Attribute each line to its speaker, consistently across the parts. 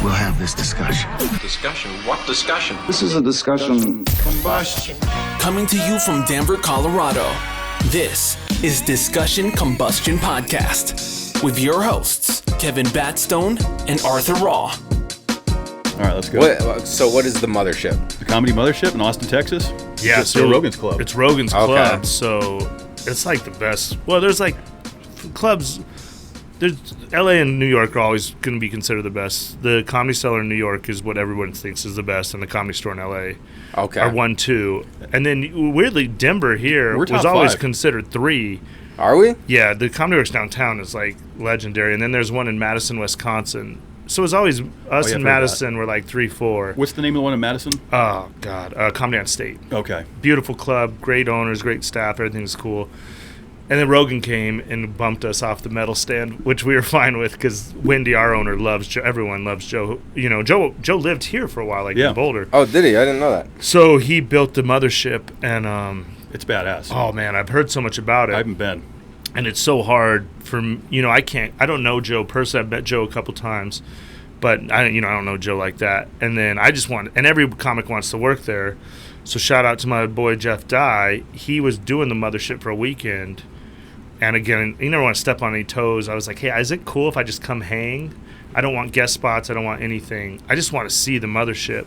Speaker 1: we'll have this discussion.
Speaker 2: Discussion? What discussion?
Speaker 1: This is a discussion.
Speaker 3: Combustion.
Speaker 4: Coming to you from Denver, Colorado, this is Discussion Combustion Podcast with your hosts, Kevin Batstone and Arthur Raw.
Speaker 3: All right, let's go.
Speaker 5: So what is the mothership?
Speaker 3: The Comedy Mothership in Austin, Texas?
Speaker 6: Yeah,
Speaker 3: so Rogan's Club.
Speaker 6: It's Rogan's
Speaker 5: Okay.
Speaker 6: Club, so it's like the best. Well, there's like clubs. There's LA and New York are always going to be considered the best. The Comedy Cellar in New York is what everyone thinks is the best, and the Comedy Store in LA are 1, 2. And then weirdly, Denver here
Speaker 3: We're
Speaker 6: was
Speaker 3: top
Speaker 6: always
Speaker 3: 5.
Speaker 6: considered 3.
Speaker 5: Are we?
Speaker 6: Yeah, the Comedy Works downtown is like legendary, and then there's one in Madison, Wisconsin. So it's always us
Speaker 3: yeah,
Speaker 6: in
Speaker 3: I've heard
Speaker 6: Madison were like 3, 4.
Speaker 3: What's the name of the one in Madison?
Speaker 6: Oh God, Comedy on State.
Speaker 3: Okay.
Speaker 6: Beautiful club, great owners, great staff, everything's cool. And then Rogan came and bumped us off the metal stand, which we were fine with because Wendy, our owner, loves Joe. Everyone loves Joe. You know, Joe lived here for a while, like in Boulder.
Speaker 5: Oh, did he? I didn't know that.
Speaker 6: So he built the mothership, and
Speaker 3: It's badass.
Speaker 6: oh man, I've heard so much about it.
Speaker 3: I haven't been.
Speaker 6: And it's so hard for I don't know Joe personally. I've met Joe a couple times, but I don't know Joe like that. And then I just want, and every comic wants to work there. So shout out to my boy Jeff Dye. He was doing the mothership for a weekend. And again, you never want to step on any toes. I was like, hey, is it cool if I just come hang? I don't want guest spots. I don't want anything. I just want to see the mothership.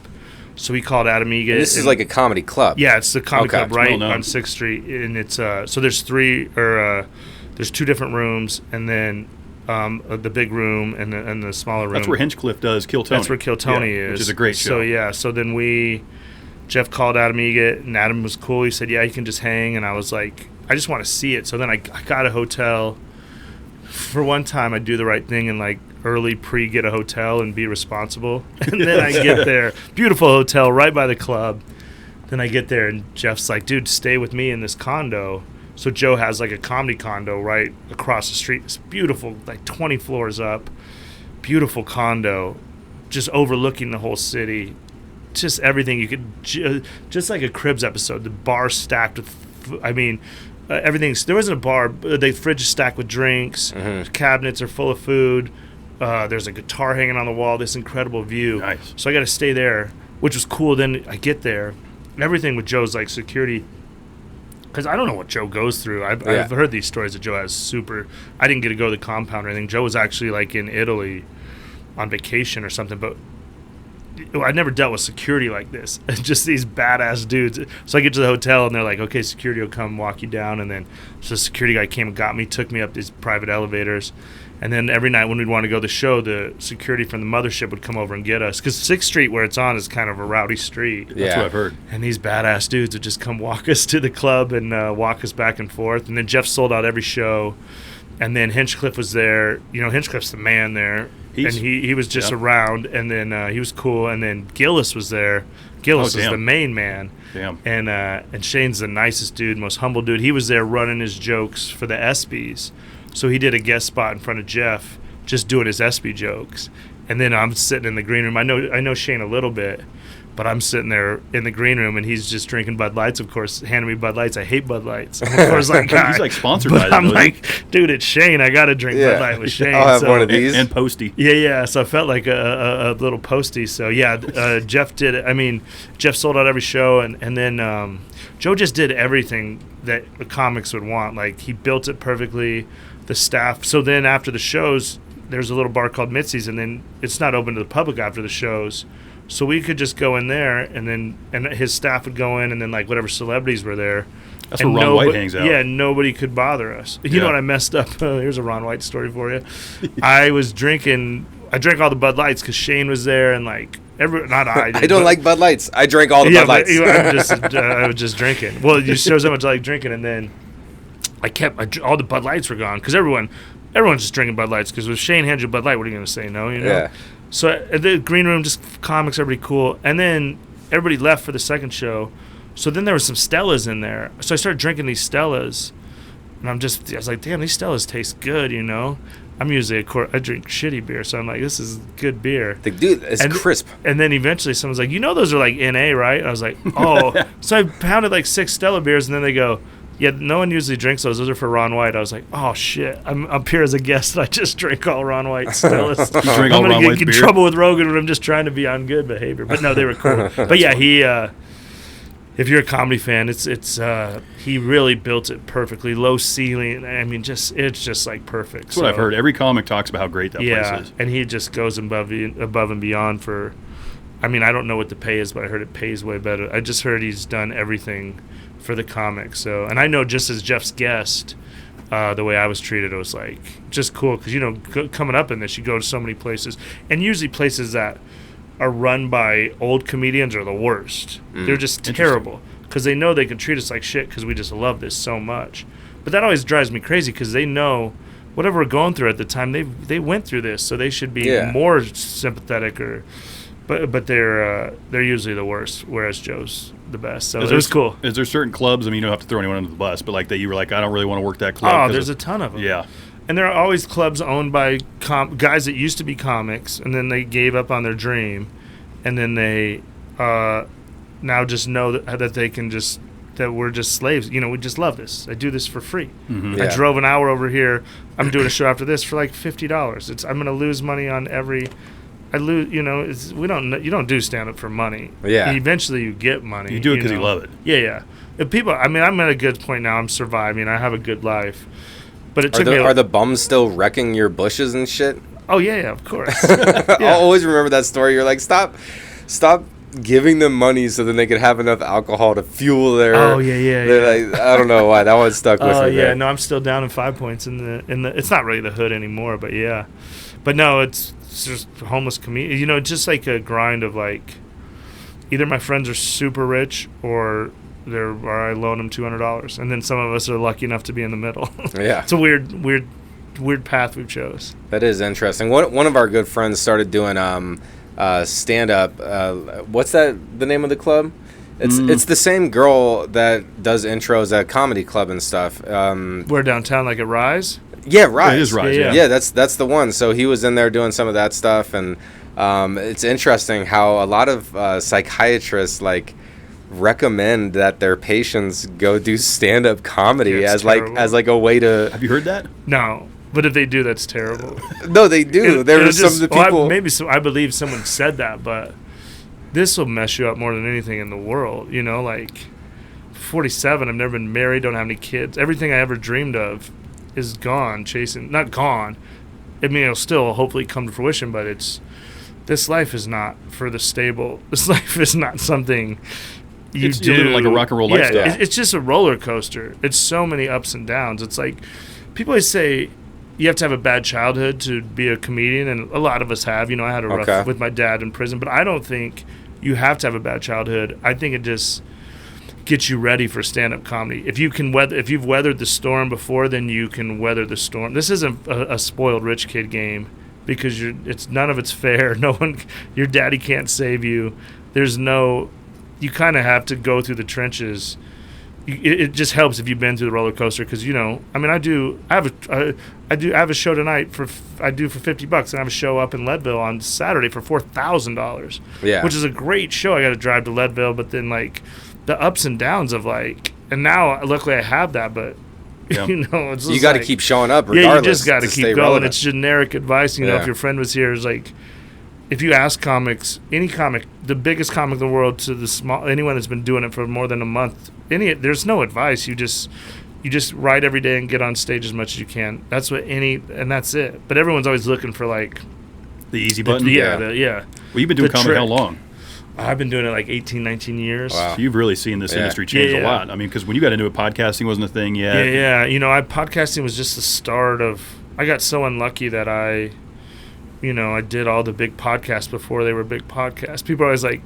Speaker 6: So he called Adam Egan.
Speaker 5: And this is like a comedy club.
Speaker 6: Yeah, it's the comedy club right
Speaker 3: well known.
Speaker 6: on 6th Street. And it's so there's 2 different rooms, and then the big room and the smaller room.
Speaker 3: That's where Hinchcliffe does Kill Tony.
Speaker 6: That's where Kill Tony is.
Speaker 3: Which is a great show.
Speaker 6: So yeah, so then Jeff called Adam Egan, and Adam was cool. He said, yeah, you can just hang. And I was like, I just want to see it. So then I got a hotel. For one time, I do the right thing and like early get a hotel and be responsible. And then I get there, beautiful hotel right by the club. Then I get there and Jeff's like, dude, stay with me in this condo. So Joe has like a comedy condo right across the street. It's beautiful, like 20 floors up. Beautiful condo, just overlooking the whole city. Just everything you could, just like a Cribs episode. The bar stacked with, everything's, there wasn't a bar, the fridge is stacked with drinks, cabinets are full of food, there's a guitar hanging on the wall, this incredible view.
Speaker 3: Nice.
Speaker 6: So I got to stay there, which was cool. Then I get there, and everything with Joe's like security, because I don't know what Joe goes through. I've heard these stories that Joe has I didn't get to go to the compound or anything. Joe was actually like in Italy on vacation or something, but I never dealt with security like this. Just these badass dudes. So I get to the hotel and they're like, okay, security will come walk you down. And then so the security guy came and got me, took me up these private elevators. And then every night when we'd want to go to the show, the security from the mothership would come over and get us. Because 6th Street, where it's on, is kind of a rowdy street.
Speaker 3: That's what I've heard.
Speaker 6: And these badass dudes would just come walk us to the club and walk us back and forth. And then Jeff sold out every show. And then Hinchcliffe was there. You know, Hinchcliffe's the man there. He was just around, and then he was cool. And then Gillis was there. Gillis is the main man.
Speaker 3: Damn.
Speaker 6: And Shane's the nicest dude, most humble dude. He was there running his jokes for the ESPYs. So he did a guest spot in front of Jeff, just doing his ESPY jokes. And then I'm sitting in the green room. I know Shane a little bit, but I'm sitting there in the green room, and he's just drinking Bud Lights, of course, handing me Bud Lights. I hate Bud Lights. I'm, of course, like,
Speaker 3: he's like sponsored by them.
Speaker 6: I'm like, dude, it's Shane. I got to drink Bud Light with Shane.
Speaker 5: I'll have one of these.
Speaker 3: And Posty.
Speaker 6: Yeah. So I felt like a little Posty. So, yeah, Jeff did it. I mean, Jeff sold out every show, and then Joe just did everything that the comics would want. Like, he built it perfectly, the staff. So then after the shows, there's a little bar called Mitzi's, and then it's not open to the public after the shows. So we could just go in there, and his staff would go in, and then like whatever celebrities were there.
Speaker 3: That's where Ron White hangs out.
Speaker 6: Yeah, nobody could bother us. You know what I messed up? Here's a Ron White story for you. I drank all the Bud Lights because Shane was there, and like I
Speaker 5: don't like Bud Lights. I drank all the Bud Lights.
Speaker 6: I was just drinking. Well, you shows how much I like drinking, and then all the Bud Lights were gone because everyone's just drinking Bud Lights. Because if Shane hands you a Bud Light, what are you going to say? No, you know.
Speaker 5: Yeah.
Speaker 6: So at the green room, just comics, everybody cool. And then everybody left for the second show. So then there were some Stellas in there. So I started drinking these Stellas. And I was like, damn, these Stellas taste good, you know? I'm usually I drink shitty beer. So I'm like, this is good beer.
Speaker 5: Dude, it's crisp.
Speaker 6: And then eventually someone's like, you know those are like NA, right? And I was like, oh. So I pounded like 6 Stella beers. And then they go, Yeah, no one usually drinks those. Those are for Ron White. I was like, oh shit, I'm up here as a guest. I just drink all Ron White still.
Speaker 3: You drink
Speaker 6: I'm
Speaker 3: all
Speaker 6: gonna
Speaker 3: Ron
Speaker 6: get
Speaker 3: White's
Speaker 6: in
Speaker 3: beer?
Speaker 6: trouble with Rogan when I'm just trying to be on good behavior. But no, they were cool. But yeah, he. If you're a comedy fan, it's he really built it perfectly. Low ceiling. I mean, it's just like perfect.
Speaker 3: That's what I've heard. Every comic talks about how great that place is.
Speaker 6: And he just goes above and beyond for. I mean, I don't know what the pay is, but I heard it pays way better. I just heard he's done everything for the comic. So, and I know just as Jeff's guest, the way I was treated, it was like just cool because coming up in this, you go to so many places, and usually places that are run by old comedians are the worst. They're just terrible because they know they can treat us like shit because we just love this so much. But that always drives me crazy because they know whatever we're going through at the time, they went through this, so they should be more sympathetic but they're usually the worst, whereas Joe's the best. So it was cool.
Speaker 3: Is there certain clubs? I mean, you don't have to throw anyone under the bus, but like that you were like, I don't really want to work that club.
Speaker 6: Oh, there's a ton of them.
Speaker 3: Yeah.
Speaker 6: And there are always clubs owned by guys that used to be comics, and then they gave up on their dream, and then they now just know that they can just that we're just slaves. We just love this. I do this for free.
Speaker 3: Mm-hmm.
Speaker 6: I drove an hour over here. I'm doing a show after this for like $50. I'm going to lose money on every. I lose. You don't do stand up for money.
Speaker 5: Yeah.
Speaker 6: Eventually, you get money.
Speaker 3: You do it because you love it.
Speaker 6: Yeah. If people. I mean, I'm at a good point now. I'm surviving. I have a good life. But it took me.
Speaker 5: Are the bums still wrecking your bushes and shit?
Speaker 6: Oh yeah, of course.
Speaker 5: I'll always remember that story. You're like, stop giving them money so then they could have enough alcohol to fuel their.
Speaker 6: Oh yeah.
Speaker 5: Like, I don't know why that one stuck with me.
Speaker 6: Oh yeah,
Speaker 5: man.
Speaker 6: no, I'm still down in 5 points in the. It's not really the hood anymore, but yeah, but no, it's just homeless community. Just like a grind of like, either my friends are super rich or I loan them $200, and then some of us are lucky enough to be in the middle.
Speaker 5: Yeah,
Speaker 6: it's a weird path we chose.
Speaker 5: That is interesting. One of our good friends started doing stand up. What's the name of the club? It's the same girl that does intros at comedy club and stuff.
Speaker 6: We're downtown, like at Rise.
Speaker 5: Yeah, Rise.
Speaker 3: It is Rise.
Speaker 5: Yeah, that's the one. So he was in there doing some of that stuff, and it's interesting how a lot of psychiatrists like recommend that their patients go do stand-up comedy as like a way to.
Speaker 3: Have you heard that?
Speaker 6: No, but if they do, that's terrible.
Speaker 5: No, they do. There are some of the people.
Speaker 6: I believe someone said that, but this will mess you up more than anything in the world. Like 47. I've never been married. Don't have any kids. Everything I ever dreamed of is gone. Not gone. I mean, it'll still hopefully come to fruition, but this life is not for the stable. This life is not something. You're
Speaker 3: living like a rock and roll lifestyle.
Speaker 6: It's just a roller coaster. It's so many ups and downs. It's like people always say you have to have a bad childhood to be a comedian, and a lot of us have. I had a rough with my dad in prison, but I don't think you have to have a bad childhood. I think it just gets you ready for stand-up comedy. If you've weathered the storm before, then you can weather the storm. This isn't a spoiled rich kid game because none of it's fair. No one, your daddy can't save you. You kind of have to go through the trenches. It just helps if you've been through the roller coaster because I have a show tonight for $50 and I have a show up in Leadville on Saturday for $4,000.
Speaker 5: Yeah,
Speaker 6: which is a great show. I got to drive to Leadville, but then like the ups and downs of like, and now luckily I have that, but it's
Speaker 5: you got to keep showing up regardless.
Speaker 6: Yeah, you just got to keep going.
Speaker 5: Relevant.
Speaker 6: It's generic advice. If your friend was here, it's like. If you ask comics, any comic, the biggest comic in the world to anyone that's been doing it for more than a month, there's no advice. You just write every day and get on stage as much as you can. That's and that's it. But everyone's always looking for like
Speaker 3: the easy button.
Speaker 6: Yeah.
Speaker 3: Well, you've been doing comedy how long?
Speaker 6: I've been doing it like 18, 19 years.
Speaker 3: Wow. So you've really seen this industry change a lot. I mean, because when you got into it, podcasting wasn't a thing yet.
Speaker 6: Yeah. Podcasting was just the start of. I got so unlucky that I did all the big podcasts before they were big podcasts. People are always like,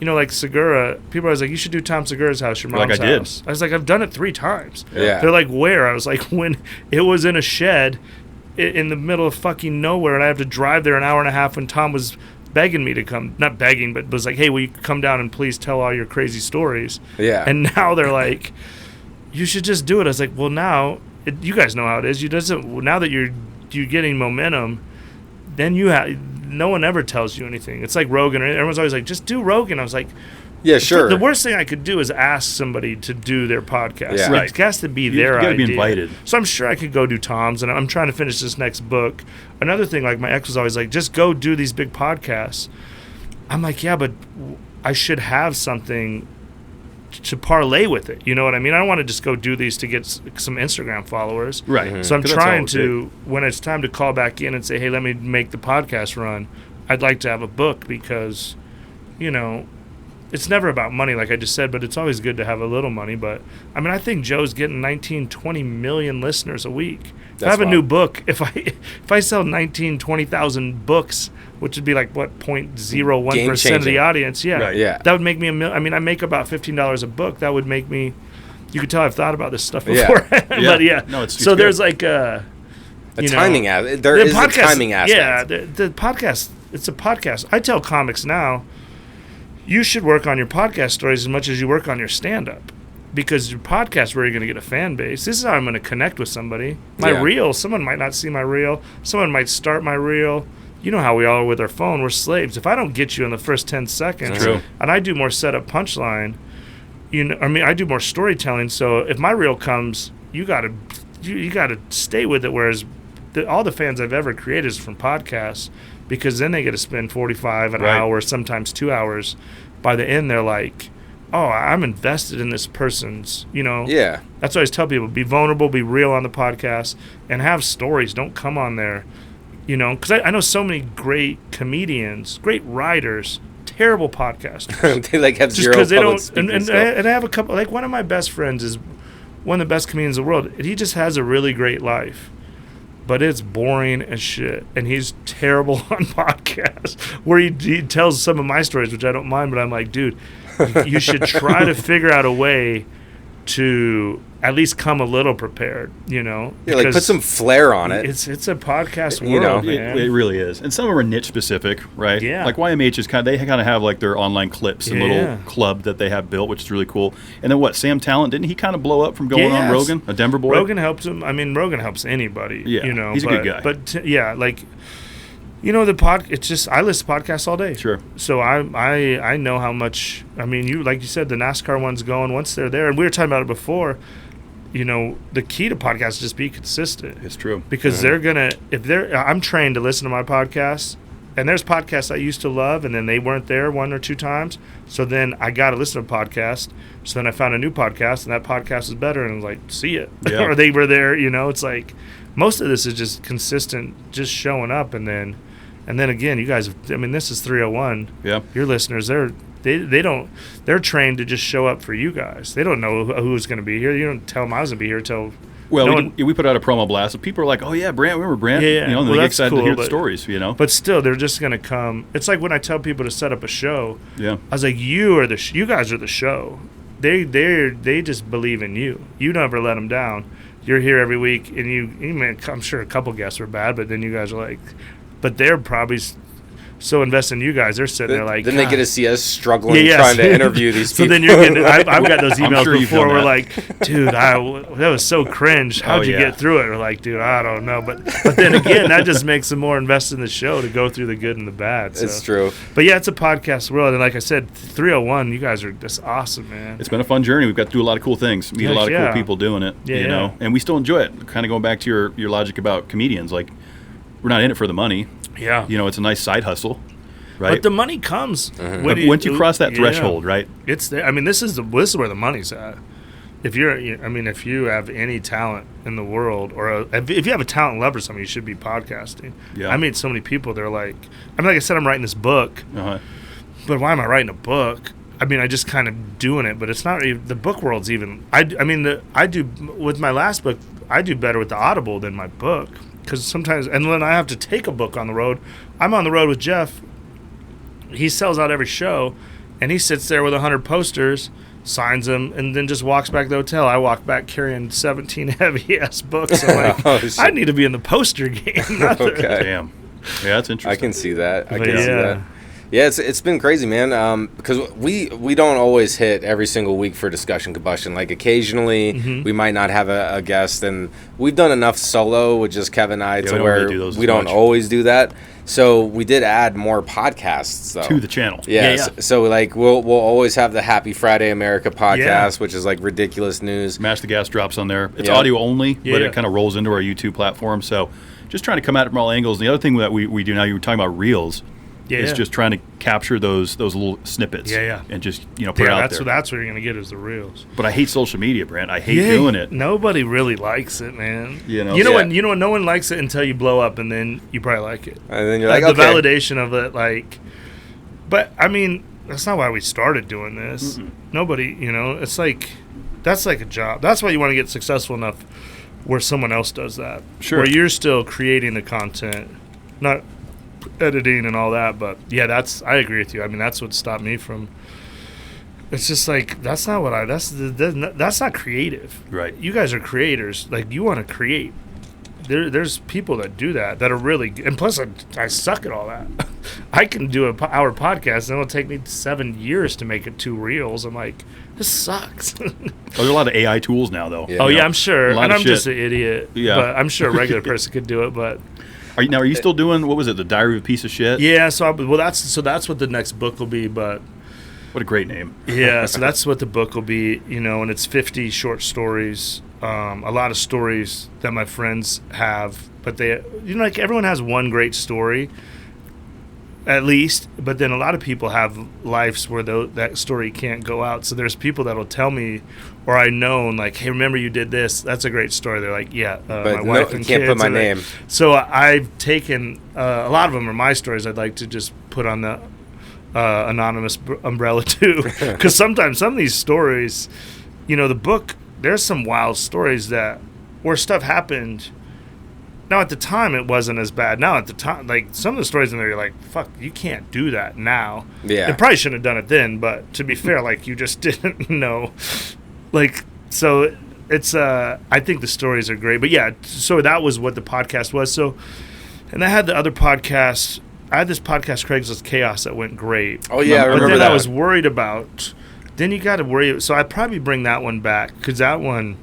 Speaker 6: like Segura. People are always like, you should do Tom Segura's house, your mom's house. I was like, I've done it 3 times.
Speaker 5: Yeah.
Speaker 6: They're like, where? I was like, when it was in a shed in the middle of fucking nowhere, and I have to drive there an hour and a half when Tom was begging me to come. Not begging, but was like, hey, will you come down and please tell all your crazy stories?
Speaker 5: Yeah.
Speaker 6: And now they're like, you should just do it. I was like, well, now, you guys know how it is. Now that you're getting momentum, then no one ever tells you anything. It's like Rogan. Everyone's always like, just do Rogan. I was like,
Speaker 5: Yeah, sure.
Speaker 6: the worst thing I could do is ask somebody to do their podcast.
Speaker 5: Yeah.
Speaker 3: Right.
Speaker 6: It has to be their idea.
Speaker 3: You got to be invited.
Speaker 6: So I'm sure I could go do Tom's, and I'm trying to finish this next book. Another thing, like my ex was always like, just go do these big podcasts. I'm like, yeah, but I should have something to parlay with it. You know what I mean? I don't want to just go do these to get some Instagram followers.
Speaker 3: Right.
Speaker 5: Mm-hmm.
Speaker 6: So I'm
Speaker 3: 'Cause that's all
Speaker 6: trying
Speaker 3: it
Speaker 6: to, when it's time to call back in and say, hey, let me make the podcast run, I'd like to have a book because, you know, it's never about money, like I just said, but it's always good to have a little money. But, I mean, I think Joe's getting 19, 20 million listeners a week. If I have a new book, if I sell 19, 20,000 books, which would be like, what, 0.01% of the audience, yeah.
Speaker 3: Right.
Speaker 5: Yeah.
Speaker 6: That would make me I mean, I make about $15 a book. That would make me, you could tell I've thought about this stuff before.
Speaker 5: Yeah.
Speaker 6: But yeah.
Speaker 3: No, it's
Speaker 6: so
Speaker 3: good.
Speaker 6: there's like
Speaker 5: A timing aspect. There is a timing aspect.
Speaker 6: Yeah, the podcast, it's a podcast. I tell comics now, you should work on your podcast stories as much as you work on your stand-up. Because your podcast, where you're going to get a fan base. This is how I'm going to connect with somebody. My reel, someone might not see my reel. Someone might start my reel. You know how we all are with our phone. We're slaves. If I don't get you in the first 10 seconds,
Speaker 3: True.
Speaker 6: and I do more setup punchline, I do more storytelling. So if my reel comes, you got to stay with it. Whereas all the fans I've ever created is from podcasts, because then they get to spend 45 an hour, sometimes 2 hours. By the end, they're like, oh, I'm invested in this person's,
Speaker 5: Yeah.
Speaker 6: That's what I always tell people. Be vulnerable, be real on the podcast, and have stories. Don't come on there, because I know so many great comedians, great writers, terrible podcasters.
Speaker 5: They have
Speaker 6: Just
Speaker 5: zero
Speaker 6: because they
Speaker 5: public
Speaker 6: don't,
Speaker 5: speaking
Speaker 6: and
Speaker 5: skill.
Speaker 6: I have a couple, like one of my best friends is one of the best comedians in the world. He just has a really great life. But it's boring as shit, and he's terrible on podcasts where he tells some of my stories, which I don't mind, but I'm like, dude, you should try to figure out a way to at least come a little prepared,
Speaker 5: Yeah, like put some flair on it.
Speaker 6: It's a podcast world, man.
Speaker 3: It really is. And some of them are niche specific, right?
Speaker 6: Yeah.
Speaker 3: Like YMH is they kind of have like their online clips and little club that they have built, which is really cool. And then Sam Talent, didn't he kind of blow up from going on Rogan, a Denver boy?
Speaker 6: Rogan helps him. I mean, Rogan helps anybody.
Speaker 3: Yeah, he's a good guy.
Speaker 6: But like, it's just, I listen to podcasts all day.
Speaker 3: Sure.
Speaker 6: So I know how much, I mean, like you said, the NASCAR one's going once they're there. And we were talking about it before. The key to podcasts is just be consistent.
Speaker 3: It's true.
Speaker 6: Because I'm trained to listen to my podcasts, and there's podcasts I used to love, and then they weren't there 1 or 2 times. So then I got to listen to a podcast. So then I found a new podcast, and that podcast is better, and I was like, see it.
Speaker 3: Yeah.
Speaker 6: Or they were there, it's like, most of this is just consistent, just showing up, and then again, you guys, this is 301.
Speaker 3: Yeah.
Speaker 6: Your listeners, they're trained to just show up for you guys. They don't know who's going to be here. You don't tell them I was going to be here till.
Speaker 3: Well, we put out a promo blast, so people are like, "Oh yeah, Brandt, remember Brandt?"
Speaker 6: Yeah.
Speaker 3: And they get excited to hear the stories.
Speaker 6: But still, they're just going to come. It's like when I tell people to set up a show.
Speaker 3: Yeah.
Speaker 6: I was like, you guys are the show. They just believe in you. You never let them down. You're here every week, and I'm sure a couple guests were bad, but then you guys are like, but they're probably so invested in you guys. They're sitting there like,
Speaker 5: then they get to see us struggling
Speaker 6: Yeah.
Speaker 5: trying to interview these people.
Speaker 6: So then you're getting. I've got those emails
Speaker 3: sure you've
Speaker 6: before.
Speaker 3: done
Speaker 6: We're
Speaker 3: that.
Speaker 6: like, dude, that was so cringe. How'd you
Speaker 3: yeah.
Speaker 6: get through it? We're like, dude, I don't know. But then again, that just makes them more invested in the show to go through the good and the bad. So.
Speaker 5: It's true.
Speaker 6: But yeah, it's a podcast world, and like I said, 301, you guys are just awesome, man.
Speaker 3: It's been a fun journey. We've got to do a lot of cool things, meet a lot of cool people doing it,
Speaker 6: Yeah.
Speaker 3: and we still enjoy it. Kind of going back to your logic about comedians, like we're not in it for the money.
Speaker 6: Yeah.
Speaker 3: It's a nice side hustle, right?
Speaker 6: But the money comes
Speaker 3: once you cross that threshold, right?
Speaker 6: It's there. This is where the money's at. If you have any talent in the world, or if you have a talent love or something, you should be podcasting.
Speaker 3: Yeah.
Speaker 6: I meet so many people. They're like, like I said, I'm writing this book,
Speaker 3: Uh-huh.
Speaker 6: but why am I writing a book? I just kind of doing it, but it's not even, the book world's even. I do with my last book. I do better with the Audible than my book, because sometimes, and when I have to take a book on the road, I'm on the road with Jeff. He sells out every show, and he sits there with 100 posters, signs them, and then just walks back to the hotel. I walk back carrying 17 heavy-ass books. I'm like, I need to be in the poster game.
Speaker 5: Okay.
Speaker 3: Damn. Yeah, that's interesting.
Speaker 5: I can see that. I
Speaker 6: But
Speaker 5: can see that. Yeah, it's been crazy, man. Because we don't always hit every single week for Discussion Combustion. Like occasionally, we might not have a guest, and we've done enough solo with just Kevin and I to
Speaker 3: we don't
Speaker 5: where
Speaker 3: really do those
Speaker 5: we
Speaker 3: as
Speaker 5: don't
Speaker 3: much.
Speaker 5: always do that. So we did add more podcasts though
Speaker 3: to the channel.
Speaker 5: Yeah. So like we'll always have the Happy Friday America podcast, which is like ridiculous news.
Speaker 3: Mash the Gas drops on there. It's audio only, but it kind of rolls into our YouTube platform. So just trying to come at it from all angles. And the other thing that we do now, you were talking about Reels. It's just trying to capture those little snippets. And just put it out there.
Speaker 6: That's what you're gonna get is the Reels.
Speaker 3: But I hate social media, Brandt. I hate doing it.
Speaker 6: Nobody really likes it, man. When no one likes it until you blow up, and then you probably like it.
Speaker 5: And then you're like,
Speaker 6: the validation of it, like. But I mean, that's not why we started doing this. Mm-mm. Nobody, it's like that's like a job. That's why you want to get successful enough where someone else does that.
Speaker 3: Sure.
Speaker 6: Where you're still creating the content, not editing and all that. But I agree with you. I mean, that's what stopped me from. It's just like that's not creative.
Speaker 3: Right.
Speaker 6: You guys are creators. Like you want to create. There's people that do that are really, and plus I suck at all that. I can do an hour podcast and it'll take me 7 years to make it 2 reels. I'm like, this sucks.
Speaker 3: There's a lot of AI tools now, though.
Speaker 6: Yeah. I'm sure, and I'm just an idiot.
Speaker 3: Yeah.
Speaker 6: But I'm sure a regular person could do it. But
Speaker 3: are you still doing, what was it, the Diary of a Piece of Shit?
Speaker 6: Yeah. That's what the next book will be. But
Speaker 3: what a great name.
Speaker 6: Yeah. So that's what the book will be. And it's 50 short stories. A lot of stories that my friends have, but they, like everyone has one great story, at least. But then a lot of people have lives where that story can't go out. So there's people that'll tell me, or I know, like, hey, remember you did this? That's a great story. They're like, yeah,
Speaker 5: but
Speaker 6: my wife and
Speaker 5: you can't
Speaker 6: kids.
Speaker 5: put my name.
Speaker 6: So I've taken a lot of them are my stories. I'd like to just put on the anonymous umbrella too, because sometimes some of these stories, the book. There's some wild stories where stuff happened. Now, at the time, it wasn't as bad. Now, at the time, like, some of the stories in there, you're like, fuck, you can't do that now.
Speaker 5: Yeah.
Speaker 6: You probably shouldn't have done it then, but to be fair, like, you just didn't know. Like, so it's, I think the stories are great. But, yeah, so that was what the podcast was. So, and I had the other podcast. I had this podcast, Craigslist Chaos, that went great.
Speaker 5: Oh, yeah, I remember
Speaker 6: But then
Speaker 5: that.
Speaker 6: I was worried about... Then you got to worry. So I'd probably bring that one back because that one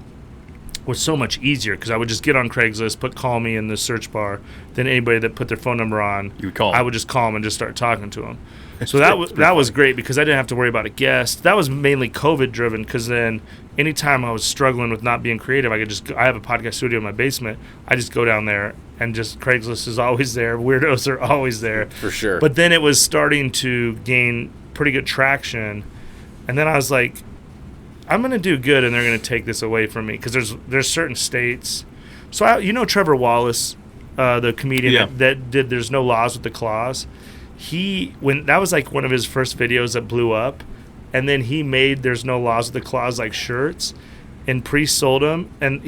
Speaker 6: was so much easier because I would just get on Craigslist, put call me in the search bar. Then anybody that put their phone number on,
Speaker 3: you would call
Speaker 6: I would just call them and just start talking to them. So that was great because I didn't have to worry about a guest. That was mainly COVID driven because then anytime I was struggling with not being creative, I have a podcast studio in my basement. I just go down there and just Craigslist is always there. Weirdos are always there.
Speaker 5: For sure.
Speaker 6: But then it was starting to gain pretty good traction. And then I was like, I'm going to do good, and they're going to take this away from me because there's certain states. So Trevor Wallace, the comedian that did "There's No Laws with the Claws." That was like one of his first videos that blew up, and then he made "There's No Laws with the Claws" like shirts, and pre-sold them. And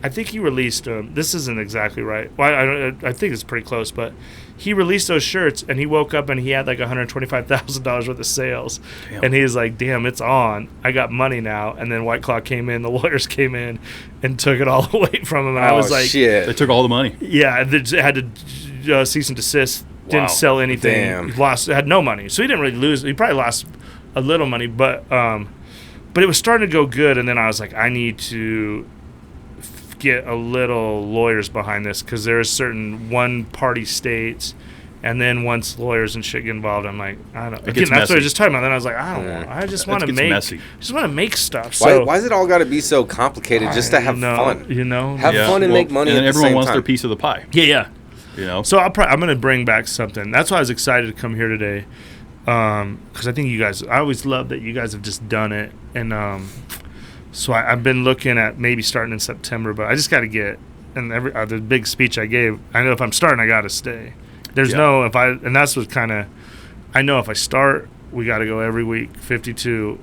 Speaker 6: I think he released them. This isn't exactly right. Well, I think it's pretty close, but. He released those shirts, and he woke up and he had like $125,000 worth of sales. Damn. And he was like, damn, it's on. I got money now. And then White Claw came in, the lawyers came in and took it all away from him. And I was like,
Speaker 5: shit.
Speaker 3: They took all the money.
Speaker 6: Yeah, they had to cease and desist. Didn't sell anything.
Speaker 5: Damn.
Speaker 6: Had no money. So he didn't really lose. He probably lost a little money, but it was starting to go good. And then I was like, I need to get a little lawyers behind this because there's certain one-party states, and then once lawyers and shit get involved, I'm like, I don't. Again, that's what I was just talking about. Then I was like, I don't want. I just want to make stuff. So
Speaker 5: why's it all got to be so complicated just to have fun? Have fun and make money.
Speaker 3: And then
Speaker 5: at
Speaker 3: everyone
Speaker 5: the same
Speaker 3: wants
Speaker 5: time.
Speaker 3: their piece of the pie.
Speaker 6: Yeah.
Speaker 3: So
Speaker 6: I'm going to bring back something. That's why I was excited to come here today, because I think you guys. I always love that you guys have just done it, and so I've been looking at maybe starting in September, but I just got to get, and the big speech I gave, I know if I'm starting, I got to stay. There's and that's what kind of, I know if I start, we got to go every week, 52,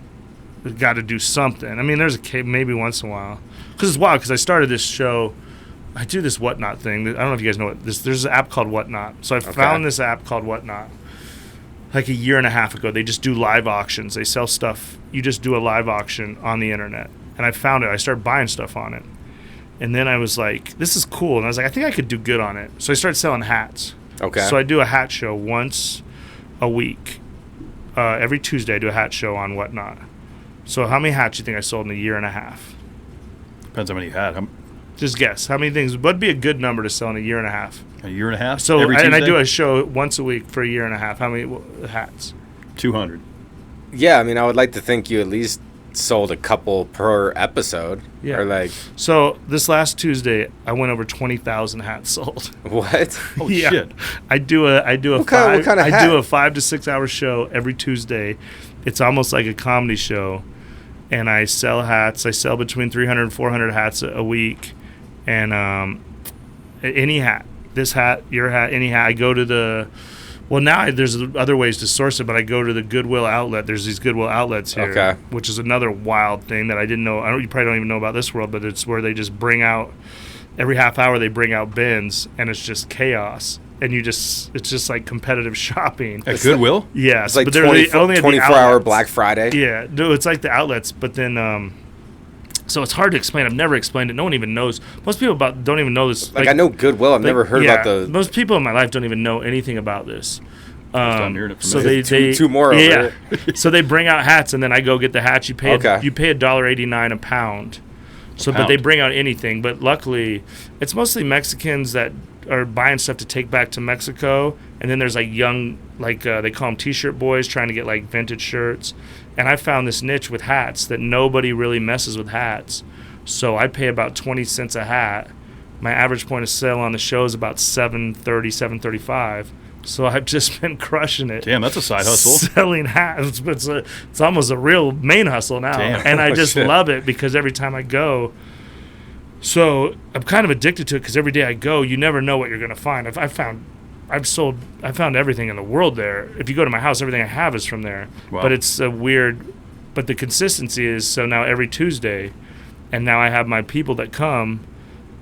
Speaker 6: we got to do something. I mean, there's maybe once in a while, because it's wild, because I started this show, I do this Whatnot thing, I don't know if you guys know what there's an app called Whatnot, so I found this app called Whatnot, like a year and a half ago. They just do live auctions, they sell stuff, you just do a live auction on the internet. And I found it. I started buying stuff on it. And then I was like, this is cool. And I was like, I think I could do good on it. So I started selling hats.
Speaker 5: Okay.
Speaker 6: So I do a hat show once a week. Every Tuesday I do a hat show on Whatnot. So how many hats do you think I sold in a year and a half?
Speaker 3: Depends how many you had.
Speaker 6: Just guess. How many things? What'd be a good number to sell in a year and a half?
Speaker 3: A year and a half.
Speaker 6: So
Speaker 3: every
Speaker 6: and I
Speaker 3: Tuesday?
Speaker 6: do a show once a week for a year and a half. How many hats?
Speaker 3: 200.
Speaker 5: Yeah, I mean, I would like to think you at least sold a couple per episode.
Speaker 6: Yeah.
Speaker 5: Or like,
Speaker 6: So this last Tuesday, I went over 20,000 hats sold.
Speaker 5: what?
Speaker 3: Holy shit.
Speaker 6: I do a
Speaker 5: What kind of
Speaker 6: I
Speaker 5: hat?
Speaker 6: do a 5 to 6 hour show every Tuesday. It's almost like a comedy show, and I sell hats. I sell between 300 and 400 hats a week, and any hat, this hat, your hat, any hat. I go to the now there's other ways to source it, but I go to the Goodwill Outlet. There's these Goodwill Outlets here,
Speaker 5: Okay.
Speaker 6: which is another wild thing that I didn't know. You probably don't even know about this world, but it's where they just bring out every half hour they bring out bins, and it's just chaos. And it's just like competitive shopping.
Speaker 3: At Goodwill?
Speaker 6: Yes,
Speaker 5: It's like
Speaker 6: but they're only at the
Speaker 5: 24-hour
Speaker 6: outlets.
Speaker 5: Black Friday.
Speaker 6: Yeah, no, it's like the outlets, but then so it's hard to explain. I've never explained it. No one even knows. Most people don't even know this.
Speaker 5: Like I know Goodwill. I've never heard about the.
Speaker 6: Most people in my life don't even know anything about this.
Speaker 3: I'm hearing it from
Speaker 6: So
Speaker 3: you.
Speaker 6: they
Speaker 5: Two more over
Speaker 6: yeah.
Speaker 5: it.
Speaker 6: So they bring out hats, and then I go get the hats. You pay
Speaker 5: Okay.
Speaker 6: $1.89 a pound. So, but they
Speaker 3: pound.
Speaker 6: bring out anything. But luckily, it's mostly Mexicans that are buying stuff to take back to Mexico, and then there's like young, they call them T-shirt boys, trying to get like vintage shirts. And I found this niche with hats that nobody really messes with hats. So I pay about 20 cents a hat. My average point of sale on the show is about $7.30, $7.35. So I've just been crushing it.
Speaker 3: Damn, that's a side hustle.
Speaker 6: Selling hats. It's almost a real main hustle now.
Speaker 3: Damn.
Speaker 6: And I
Speaker 5: Oh,
Speaker 6: just
Speaker 5: shit.
Speaker 6: love it because every time I go, so I'm kind of addicted to it because every day I go, you never know what you're going to find. I found everything in the world there. If you go to my house, everything I have is from there.
Speaker 3: Wow.
Speaker 6: But it's a weird, but the consistency is, so now every Tuesday, and now I have my people that come,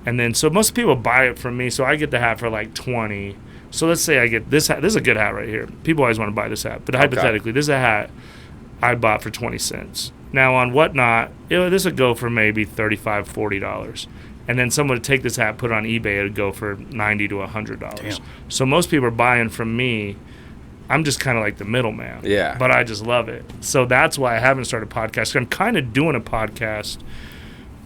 Speaker 6: and then, so most people buy it from me, so I get the hat for like 20. So let's say I get this hat. This is a good hat right here. People always want to buy this hat. But hypothetically, this is a hat I bought for 20 cents. Now on Whatnot, this would go for maybe $35, $40. And then someone would take this hat, put it on eBay, it would go for $90 to $100.
Speaker 3: Damn.
Speaker 6: So most people are buying from me. I'm just kind of like the middleman.
Speaker 5: Yeah.
Speaker 6: But I just love it. So that's why I haven't started a podcast. I'm kind of doing a podcast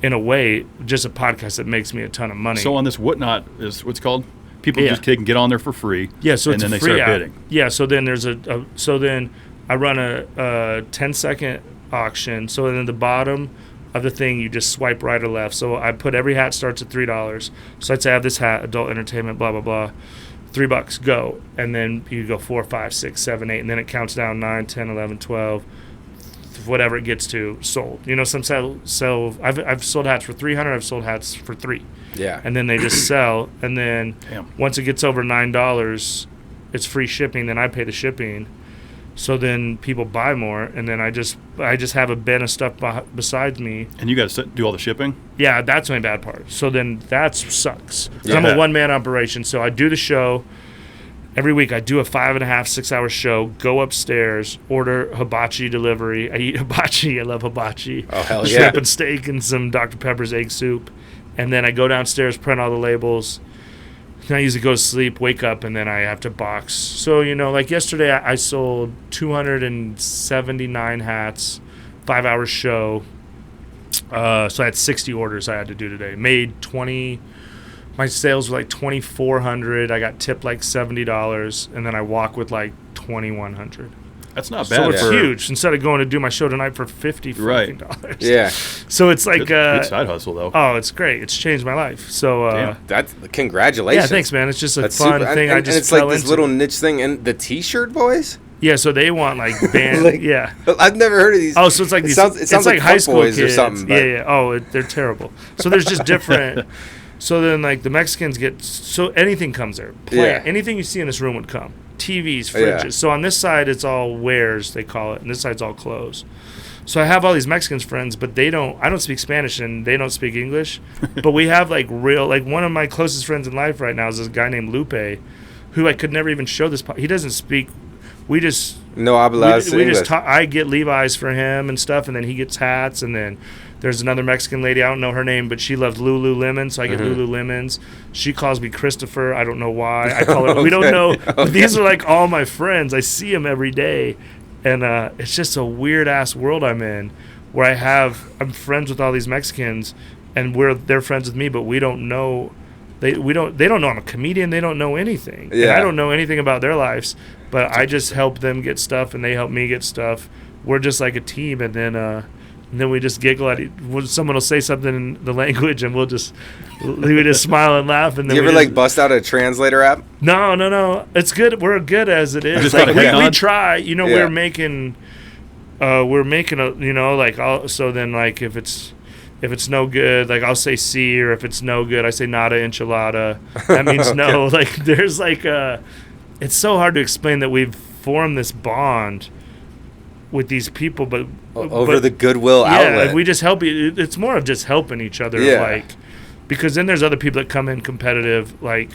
Speaker 6: in a way, just a podcast that makes me a ton of money.
Speaker 3: So on this Whatnot is what's called? People
Speaker 6: Yeah.
Speaker 3: just can get on there for free.
Speaker 6: Yeah, so
Speaker 3: and
Speaker 6: it's
Speaker 3: then
Speaker 6: a
Speaker 3: they
Speaker 6: free
Speaker 3: start
Speaker 6: app.
Speaker 3: bidding.
Speaker 6: Yeah, so then there's so then I run a 10-second auction. So then the bottom of the thing, you just swipe right or left. So I put every hat starts at $3. So I'd say I have this hat, adult entertainment, blah blah blah, $3, go, and then you go 4, 5, 6, 7, 8, and then it counts down 9, 10, 11, 12. Whatever it gets to, sold. You know, some sell. I've sold hats for $300. I've sold hats for $3.
Speaker 5: Yeah.
Speaker 6: And then they just sell. And then
Speaker 3: Damn.
Speaker 6: once it gets over $9, it's free shipping. Then I pay the shipping. So then people buy more, and then I just have a bin of stuff besides me.
Speaker 3: And you got to do all the shipping?
Speaker 6: Yeah, that's my bad part. So then that sucks. 'Cause
Speaker 5: Yeah.
Speaker 6: I'm a one-man operation. So I do the show. Every week I do a 5.5, 6-hour show, go upstairs, order hibachi delivery. I eat hibachi. I love hibachi.
Speaker 5: Oh, hell
Speaker 6: Shrimp
Speaker 5: yeah.
Speaker 6: and steak and some Dr. Pepper's egg soup. And then I go downstairs, print all the labels. Then I usually go to sleep, wake up, and then I have to box. So, like yesterday I sold 279 hats, 5-hour show. So I had 60 orders I had to do today. Made 20... My sales were like $2,400. I got tipped like $70, and then I walk with like $2,100.
Speaker 3: That's not bad.
Speaker 6: So it's
Speaker 3: for,
Speaker 6: huge. Instead of going to do my show tonight for $50
Speaker 3: Right.
Speaker 6: $50.
Speaker 5: Yeah.
Speaker 6: So it's like
Speaker 3: good side hustle, though.
Speaker 6: oh, it's great. It's changed my life. So
Speaker 3: Damn.
Speaker 5: That's congratulations.
Speaker 6: yeah, thanks, man. It's just a
Speaker 5: That's
Speaker 6: fun
Speaker 5: super.
Speaker 6: thing.
Speaker 5: And
Speaker 6: I just
Speaker 5: it's
Speaker 6: fell
Speaker 5: like this
Speaker 6: into.
Speaker 5: little niche thing, and the T-shirt boys.
Speaker 6: Yeah, so they want like band.
Speaker 5: Like-
Speaker 6: yeah.
Speaker 5: I've never heard of these.
Speaker 6: Oh, so it's like
Speaker 5: it
Speaker 6: these.
Speaker 5: sounds, it
Speaker 6: it's
Speaker 5: sounds like
Speaker 6: high
Speaker 5: Fuck
Speaker 6: school
Speaker 5: Boys
Speaker 6: kids.
Speaker 5: or something.
Speaker 6: Yeah,
Speaker 5: But
Speaker 6: yeah. Oh, they're terrible. So there's just different. So then, like the Mexicans so anything comes there.
Speaker 5: Yeah.
Speaker 6: Anything you see in this room would come. TVs,
Speaker 5: Yeah.
Speaker 6: fridges. So on this side, it's all wares, they call it, and this side's all clothes. So I have all these Mexicans friends, but I don't speak Spanish and they don't speak English. But we have like one of my closest friends in life right now is this guy named Lupe, who I could never even show this. He doesn't speak. We just
Speaker 5: no hablas
Speaker 6: we
Speaker 5: English.
Speaker 6: just talk. I get Levi's for him and stuff, and then he gets hats, and then there's another Mexican lady, I don't know her name, but she loves Lululemon, so I get Lululemons. She calls me Christopher. I don't know why. I call her. We don't know. But these are like all my friends. I see them every day, and it's just a weird ass world I'm in, where I'm friends with all these Mexicans, and they're friends with me, but we don't know. They don't know I'm a comedian. They don't know anything.
Speaker 5: Yeah.
Speaker 6: And I don't know anything about their lives, but I just help them get stuff, and they help me get stuff. We're just like a team, and then we just giggle at it. Someone will say something in the language, and we just smile and laugh. And then
Speaker 5: Do you ever bust out a translator app?
Speaker 6: No. It's good. We're good as it is.
Speaker 3: Just
Speaker 6: Like,
Speaker 3: like
Speaker 6: we try. You know,
Speaker 5: Yeah.
Speaker 6: we're making a. You know, like so then like if it's no good, like I'll say sí, or if it's no good, I say nada enchilada. That means
Speaker 5: Okay.
Speaker 6: no. Like there's like it's so hard to explain that we've formed this bond with these people, but
Speaker 5: Over the Goodwill Outlet.
Speaker 6: Yeah, we just help you. It's more of just helping each other,
Speaker 5: Yeah.
Speaker 6: like, because then there's other people that come in competitive. Like,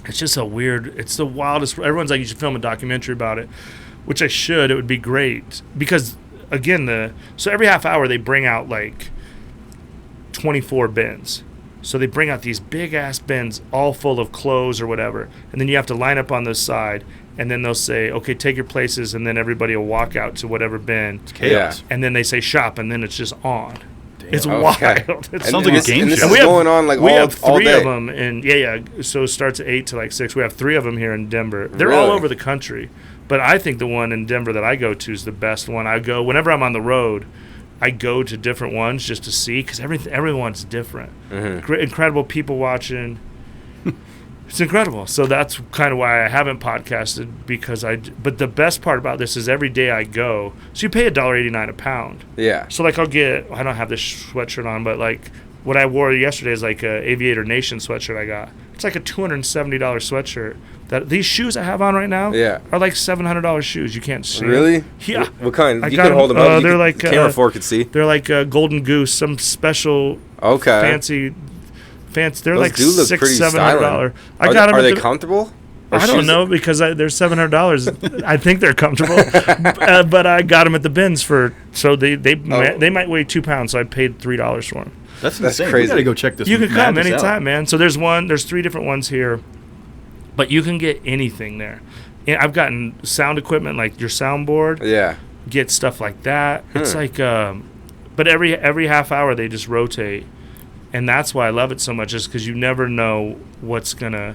Speaker 6: it's just it's the wildest. Everyone's like, you should film a documentary about it, which I should. It would be great because again, so every half hour they bring out like 24 bins. So they bring out these big ass bins all full of clothes or whatever, and then you have to line up on this side. And then they'll say, okay, take your places, and then everybody will walk out to whatever bin.
Speaker 3: It's chaos.
Speaker 6: And then they say shop, and then it's just on.
Speaker 3: Damn.
Speaker 6: It's
Speaker 5: Okay.
Speaker 6: wild. It
Speaker 3: sounds like a game
Speaker 5: And this
Speaker 3: show.
Speaker 5: is going on like
Speaker 6: we
Speaker 5: all
Speaker 6: have three
Speaker 5: day.
Speaker 6: of them, and so it starts at 8 to like 6. We have 3 of them here in Denver. They're all
Speaker 5: Really?
Speaker 6: over the country, but I think the one in Denver that I go to is the best one. I go whenever I'm on the road. I go to different ones just to see because everyone's different. Incredible people watching. It's incredible. So that's kind of why I haven't podcasted because but the best part about this is every day I go. So you pay $1.89 a pound.
Speaker 5: Yeah.
Speaker 6: So like I don't have this sweatshirt on, but like what I wore yesterday is like a Aviator Nation sweatshirt I got. It's like a $270 sweatshirt. That these shoes I have on right now are like $700 shoes. You can't see.
Speaker 5: Really?
Speaker 6: Yeah.
Speaker 5: What kind?
Speaker 6: I
Speaker 5: You
Speaker 6: got
Speaker 5: can hold them up.
Speaker 6: they're
Speaker 5: You
Speaker 6: like
Speaker 5: camera 4 could see.
Speaker 6: They're like Golden Goose, some special
Speaker 5: Okay.
Speaker 6: fancy. They're
Speaker 5: Those
Speaker 6: like
Speaker 5: do look pretty
Speaker 6: $600-$700.
Speaker 5: styling.
Speaker 6: I got them.
Speaker 5: Are they comfortable? Or
Speaker 6: I don't
Speaker 5: shoes-
Speaker 6: know because they're $700. I think they're comfortable, but I got them at the bins they might weigh 2 pounds, so I paid $3 for them.
Speaker 3: That's
Speaker 5: That's
Speaker 3: insane.
Speaker 5: crazy.
Speaker 3: We gotta go check this.
Speaker 6: You can come
Speaker 3: madness
Speaker 6: anytime,
Speaker 3: out.
Speaker 6: man. So there's 3 different ones here, but you can get anything there. And I've gotten sound equipment like your soundboard.
Speaker 5: Yeah.
Speaker 6: Get stuff like that. It's like, but every half hour they just rotate. And that's why I love it so much, is because you never know what's going to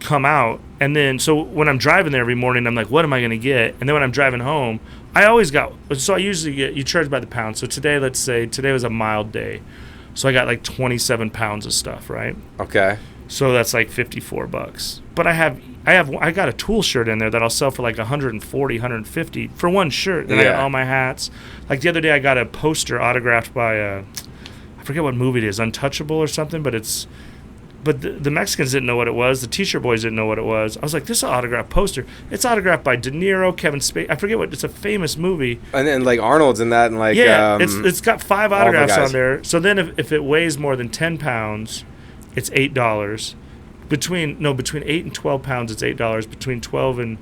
Speaker 6: come out. And then, so when I'm driving there every morning, I'm like, what am I going to get? And then when I'm driving home, I usually get, you charge by the pound. So today, let's say, today was a mild day. So I got like 27 pounds of stuff, right?
Speaker 5: Okay.
Speaker 6: So that's like $54. But I got a tool shirt in there that I'll sell for like 140, 150 for one shirt. Then I got all my hats. Like the other day, I got a poster autographed by I forget what movie it is, Untouchable or something, but the Mexicans didn't know what it was. The T-shirt boys didn't know what it was. I was like, this is an autographed poster. It's autographed by De Niro, Kevin Spacey. I forget it's a famous movie.
Speaker 5: And then like Arnold's in that, and like
Speaker 6: it's got 5
Speaker 5: the
Speaker 6: autographs
Speaker 5: guys.
Speaker 6: on there. So then if it weighs more than 10 pounds, it's $8. Between 8 and 12 pounds, it's $8. Between 12 and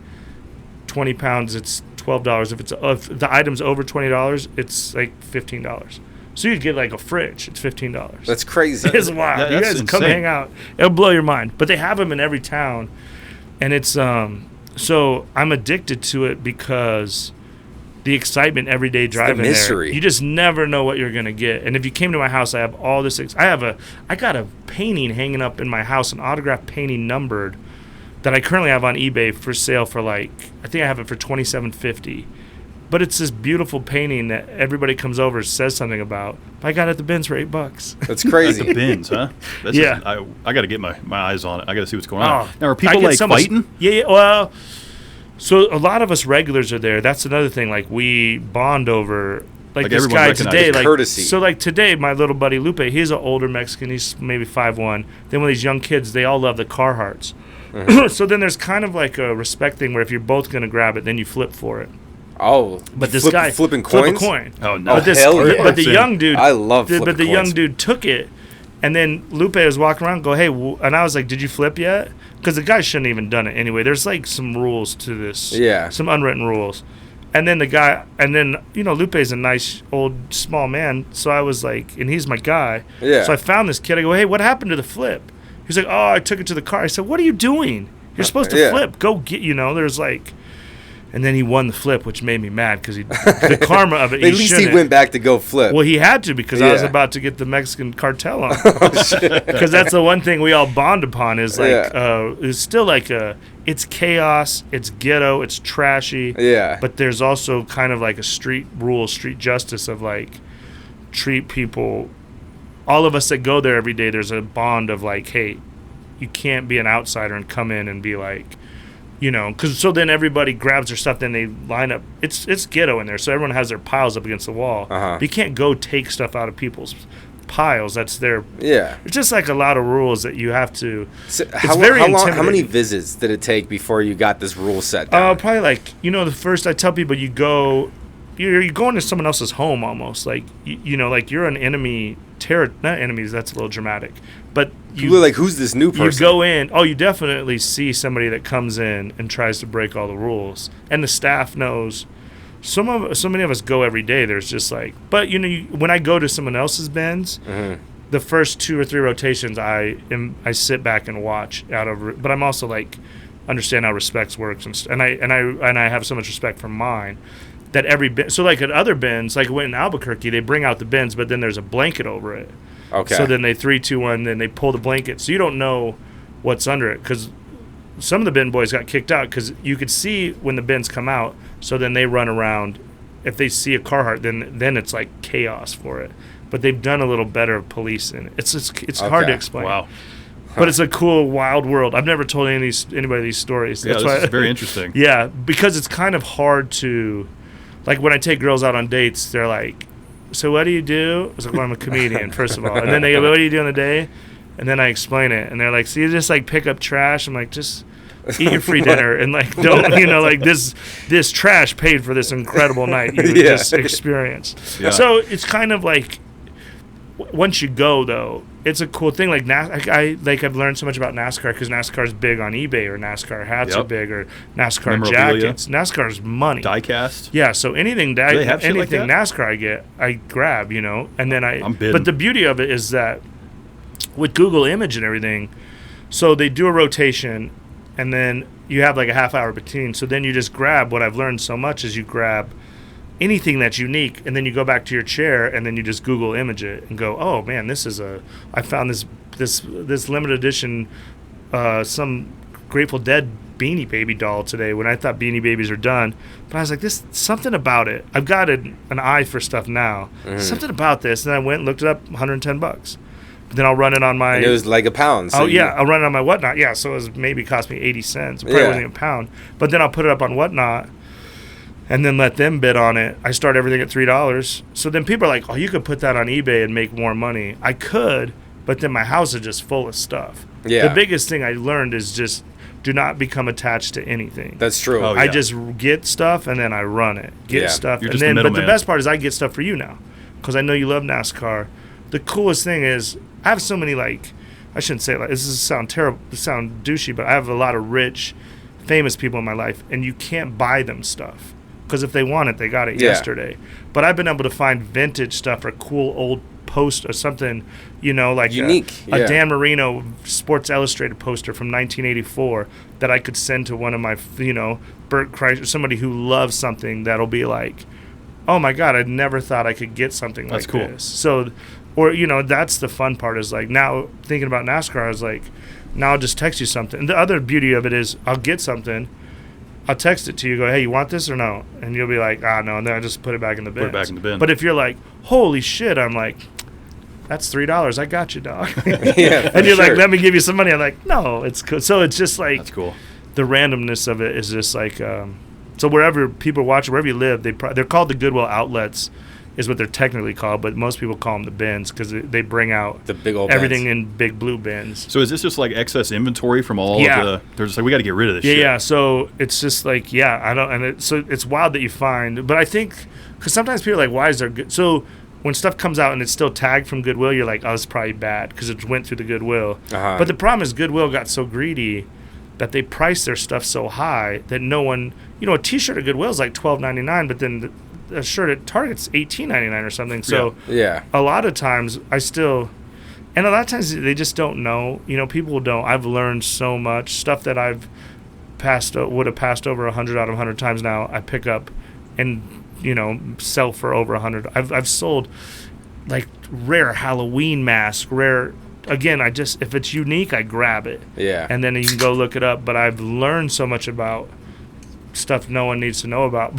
Speaker 6: 20 pounds, it's $12. If the item's over $20, it's like $15. So you'd get like a fridge. It's $15.
Speaker 5: That's crazy.
Speaker 6: It's wild. You
Speaker 3: that's
Speaker 6: guys come
Speaker 3: insane.
Speaker 6: hang out. It'll blow your mind. But they have them in every town, and it's so I'm addicted to it because the excitement every day driving
Speaker 5: mystery.
Speaker 6: there. You just never know what you're gonna get. And if you came to my house, I have all this. I got a painting hanging up in my house, an autographed painting numbered, that I currently have on eBay for sale for like, I think I have it for $27.50. But it's this beautiful painting that everybody comes over and says something about. I got it at the bins for $8.
Speaker 5: That's
Speaker 3: Like
Speaker 5: crazy.
Speaker 3: the bins, huh? That's
Speaker 6: Yeah.
Speaker 3: I got to get my eyes on it. I got to see what's going on. Now, are
Speaker 6: I
Speaker 3: people
Speaker 6: get
Speaker 3: like
Speaker 6: so much-
Speaker 3: fighting?
Speaker 6: Yeah. Well, so a lot of us regulars are there. That's another thing. Like we bond over. Like this
Speaker 3: everyone
Speaker 6: guy
Speaker 3: recognizes
Speaker 6: today, like
Speaker 5: courtesy.
Speaker 6: So like today, my little buddy Lupe, he's an older Mexican. He's maybe 5'1". Then with these young kids, they all love the Carhartts. So then there's kind of like a respect thing where if you're both gonna grab it, then you flip for it.
Speaker 5: Oh,
Speaker 6: But this
Speaker 5: flip-
Speaker 6: guy
Speaker 5: flipping
Speaker 6: flip
Speaker 5: coins.
Speaker 6: a coin.
Speaker 3: Oh no!
Speaker 6: But
Speaker 5: hell yeah.
Speaker 6: but the young dude,
Speaker 5: I love
Speaker 6: but
Speaker 5: flipping
Speaker 6: the young
Speaker 5: coins.
Speaker 6: dude took it, and then Lupe was walking around, go, hey, and I was like, did you flip yet? Because the guy shouldn't have even done it anyway. There's like some rules to this,
Speaker 5: Yeah.
Speaker 6: some unwritten rules. And then Lupe's a nice old small man, so I was like, and he's my guy.
Speaker 5: Yeah.
Speaker 6: So I found this kid. I go, hey, what happened to the flip? He's like, oh, I took it to the car. I said, what are you doing? You're supposed to
Speaker 5: Yeah.
Speaker 6: flip. Go get, there's like. And then he won the flip, which made me mad because the karma of it.
Speaker 5: At least he went back to go flip.
Speaker 6: Well, he had to because I was about to get the Mexican cartel on. Because that's the one thing we all bond upon is like it's still like it's chaos, it's ghetto, it's trashy.
Speaker 5: Yeah.
Speaker 6: But there's also kind of like a street rule, street justice of like treat people. All of us that go there every day, there's a bond of like, hey, you can't be an outsider and come in and be like. You know, because so then everybody grabs their stuff, then they line up. It's ghetto in there, so everyone has their piles up against the wall. But you can't go take stuff out of people's piles. That's their. Yeah. It's just like a lot of rules that you have to.
Speaker 5: So how many visits did it take before you got this rule set down?
Speaker 6: Probably like the first I tell people you go, you're going to someone else's home almost like like you're an enemy. Not enemies. That's a little dramatic, but
Speaker 5: you like who's this new person?
Speaker 6: You go in. Oh, you definitely see somebody that comes in and tries to break all the rules, and the staff knows. So many of us go every day. There's just like, but when I go to someone else's bins, the first 2 or 3 rotations, I sit back and watch but I'm also like understand how respect works and I have so much respect for mine. That every bin, so like at other bins, like in Albuquerque, they bring out the bins, but then there's a blanket over it. Okay. So then they 3, 2, 1, then they pull the blanket, so you don't know what's under it because some of the bin boys got kicked out because you could see when the bins come out. So then they run around. If they see a Carhartt, then it's like chaos for it. But they've done a little better of policing. It's hard to explain.
Speaker 3: Wow.
Speaker 6: But it's a cool, wild world. I've never told anybody these stories.
Speaker 3: Yeah, this is very interesting.
Speaker 6: Yeah, because it's kind of hard to. Like, when I take girls out on dates, they're like, so what do you do? I was like, well, I'm a comedian, first of all. And then they go, what do you do in the day? And then I explain it. And they're like, so you just, like, pick up trash? I'm like, just eat your free dinner. And, like, don't, like, this trash paid for this incredible night you just experienced. Yeah. So it's kind of like, once you go, though, it's a cool thing. Like I've learned so much about NASCAR because NASCAR is big on eBay, or NASCAR hats are big, or NASCAR jackets. NASCAR's money.
Speaker 3: Diecast.
Speaker 6: Yeah, so anything
Speaker 3: like
Speaker 6: NASCAR I grab, and then I'm bidding. But the beauty of it is that with Google Image and everything, so they do a rotation, and then you have like a half hour between. So then you just grab. What I've learned so much is you grab anything that's unique, and then you go back to your chair, and then you just Google image it and go, oh man, I found this limited edition some Grateful Dead Beanie Baby doll today when I thought Beanie Babies are done, but I was like, this something about it. I've got an eye for stuff now. Something about this, and I went and looked it up. $110. But then I'll run it on my.
Speaker 5: And it was like a pound. So
Speaker 6: I'll run it on my Whatnot. Yeah, so it maybe cost me 80 cents. It probably wasn't even a pound. But then I'll put it up on Whatnot. And then let them bid on it. I start everything at $3. So then people are like, oh, you could put that on eBay and make more money. I could, but then my house is just full of stuff. Yeah. The biggest thing I learned is just do not become attached to anything.
Speaker 5: That's true.
Speaker 6: I just get stuff and then I run it. Stuff. But the best part is I get stuff for you now because I know you love NASCAR. The coolest thing is I have so many, like, I shouldn't say it like this is sound terrible, sound douchey, but I have a lot of rich, famous people in my life, and you can't buy them stuff. Because if they want it, they got it yesterday. But I've been able to find vintage stuff or cool old post or something, like
Speaker 5: unique,
Speaker 6: a Dan Marino Sports Illustrated poster from 1984 that I could send to one of my, Bert Kreischer, somebody who loves something that'll be like, oh my God, I never thought I could get something like this. So, or, that's the fun part is like now thinking about NASCAR, I was like, now I'll just text you something. And the other beauty of it is I'll get something. I'll text it to you, go, hey, you want this or no? And you'll be like, no, and then I just put it back in the bin. But if you're like, holy shit, I'm like, that's $3. I got you, dog. And you're like, let me give you some money. I'm like, no, it's cool. So it's just like,
Speaker 3: that's cool.
Speaker 6: The randomness of it is just like, so wherever people watch, wherever you live, they're called the Goodwill Outlets. Is what they're technically called, but most people call them the bins because they bring out
Speaker 5: the big old
Speaker 6: everything
Speaker 5: bins.
Speaker 6: In big blue bins.
Speaker 3: So is this just like excess inventory from all of the? They're just like, we got to get rid of this shit.
Speaker 6: Yeah. So it's just like, I don't, and so it's wild that you find, but I think because sometimes people are like, why is there good? So when stuff comes out and it's still tagged from Goodwill, you're like, oh, it's probably bad because it went through the Goodwill. But the problem is Goodwill got so greedy that they price their stuff so high that no one, a T-shirt at Goodwill is like $12.99, but then a shirt at Target's $18.99 or something. So a lot of times and a lot of times they just don't know. People don't. I've learned so much stuff that I've would have passed over 100 out of 100 times now, I pick up and, sell for over 100. I've sold like rare Halloween masks, again, if it's unique, I grab it.
Speaker 5: Yeah.
Speaker 6: And then you can go look it up. But I've learned so much about stuff no one needs to know about.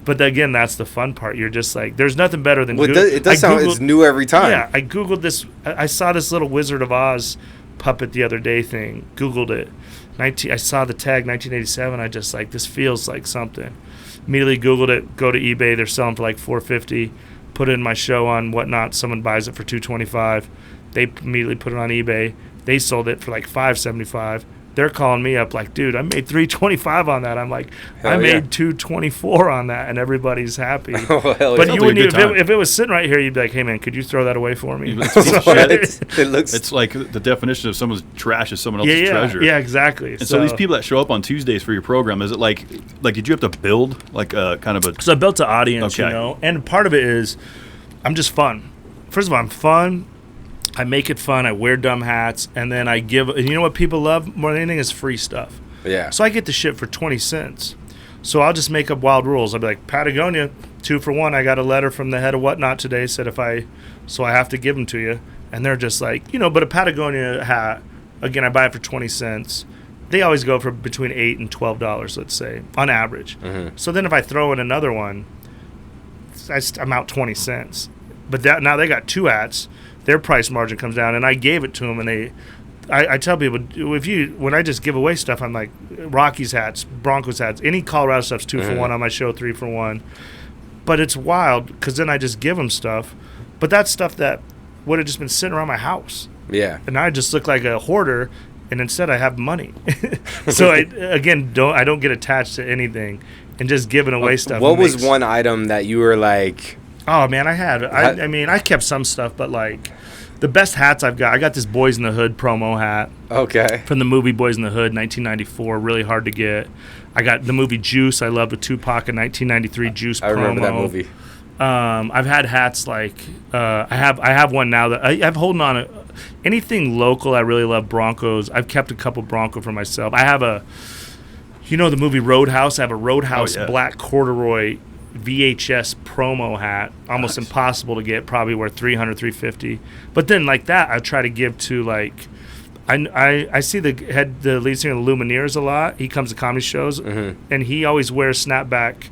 Speaker 6: But again, that's the fun part. You're just like, there's nothing better than
Speaker 5: it does sound it's new every time.
Speaker 6: Yeah, I Googled this. I saw this little Wizard of Oz puppet the other day thing. Googled it. I saw the tag 1987. I just like, this feels like something. Immediately Googled it. Go to eBay. They're selling for like $450. Put it in my show on Whatnot. Someone buys it for $225. They immediately put it on eBay. They sold it for like $575. They're calling me up like, dude, I made $325 on that. I'm like, I made $224 on that, and everybody's happy. But you wouldn't even, if it was sitting right here, you'd be like, hey man, could you throw that away for me?
Speaker 3: It's like the definition of someone's trash is someone else's treasure.
Speaker 6: Yeah, exactly.
Speaker 3: And so these people that show up on Tuesdays for your program, is it like did you have to build like a kind of a?
Speaker 6: So I built an audience, and part of it is I'm just fun. First of all, I'm fun. I make it fun. I wear dumb hats, and then I give. And you know what people love more than anything is free stuff.
Speaker 5: Yeah.
Speaker 6: So I get the shit for 20 cents. So I'll just make up wild rules. I'll be like, Patagonia, 2 for 1. I got a letter from the head of Whatnot today. Said so I have to give them to you. And they're just like, but a Patagonia hat, again, I buy it for 20 cents. They always go for between $8 and $12, let's say, on average. Mm-hmm. So then if I throw in another one, I'm out 20 cents. But now they got 2 hats. Their price margin comes down, and I gave it to them, and I tell people, when I just give away stuff, I'm like, Rockies hats, Broncos hats, any Colorado stuff's 2 for 1 on my show, 3 for 1. But it's wild, because then I just give them stuff, but that's stuff that would have just been sitting around my house.
Speaker 5: Yeah.
Speaker 6: And I just look like a hoarder, and instead I have money. So I don't get attached to anything, and just giving away stuff.
Speaker 5: What was one item that you were like...
Speaker 6: Oh man, I kept some stuff, but like the best hats I got this Boys in the Hood promo hat.
Speaker 5: Okay.
Speaker 6: From the movie Boys in the Hood, 1994, really hard to get. I got the movie Juice. I love the Tupac in 1993 Juice promo. I remember that movie. I've had hats like I have one now that I'm holding on. Anything local, I really love Broncos. I've kept a couple Bronco for myself. I have the movie Roadhouse. I have a Roadhouse black corduroy VHS promo hat, almost impossible to get, probably worth $300, $350. But then like that, I try to give to like, I see the lead singer of the Lumineers a lot. He comes to comedy shows, and he always wears snapback.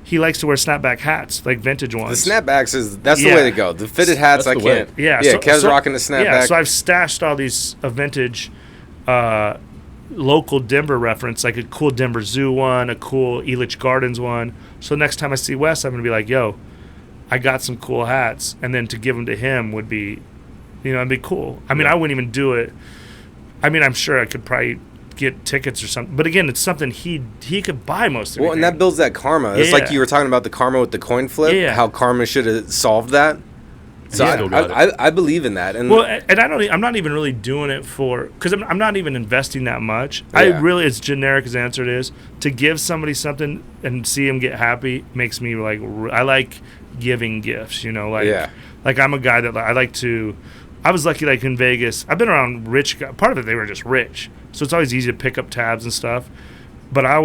Speaker 6: He likes to wear snapback hats, like vintage ones.
Speaker 5: The snapbacks that's the way to go. The fitted hats, I can't.
Speaker 6: Yeah,
Speaker 5: Kev's rocking the snapback.
Speaker 6: Yeah, so I've stashed all these vintage. Local Denver reference, like a cool Denver Zoo one, a cool Elitch Gardens one. So next time I see Wes, I'm going to be like, yo, I got some cool hats. And then to give them to him would be, it'd be cool. I mean, I wouldn't even do it. I mean, I'm sure I could probably get tickets or something. But again, it's something he could buy most of it.
Speaker 5: Well, and that builds that karma. It's like you were talking about the karma with the coin flip, how karma should have solved that. So I believe in that, and
Speaker 6: I'm not even really doing it because I'm not even investing that much. Yeah. As generic as the answer is, to give somebody something and see them get happy makes me like. I like giving gifts, like I'm a guy that I like to. I was lucky, like in Vegas. I've been around rich guys. Part of it, they were just rich, so it's always easy to pick up tabs and stuff. But I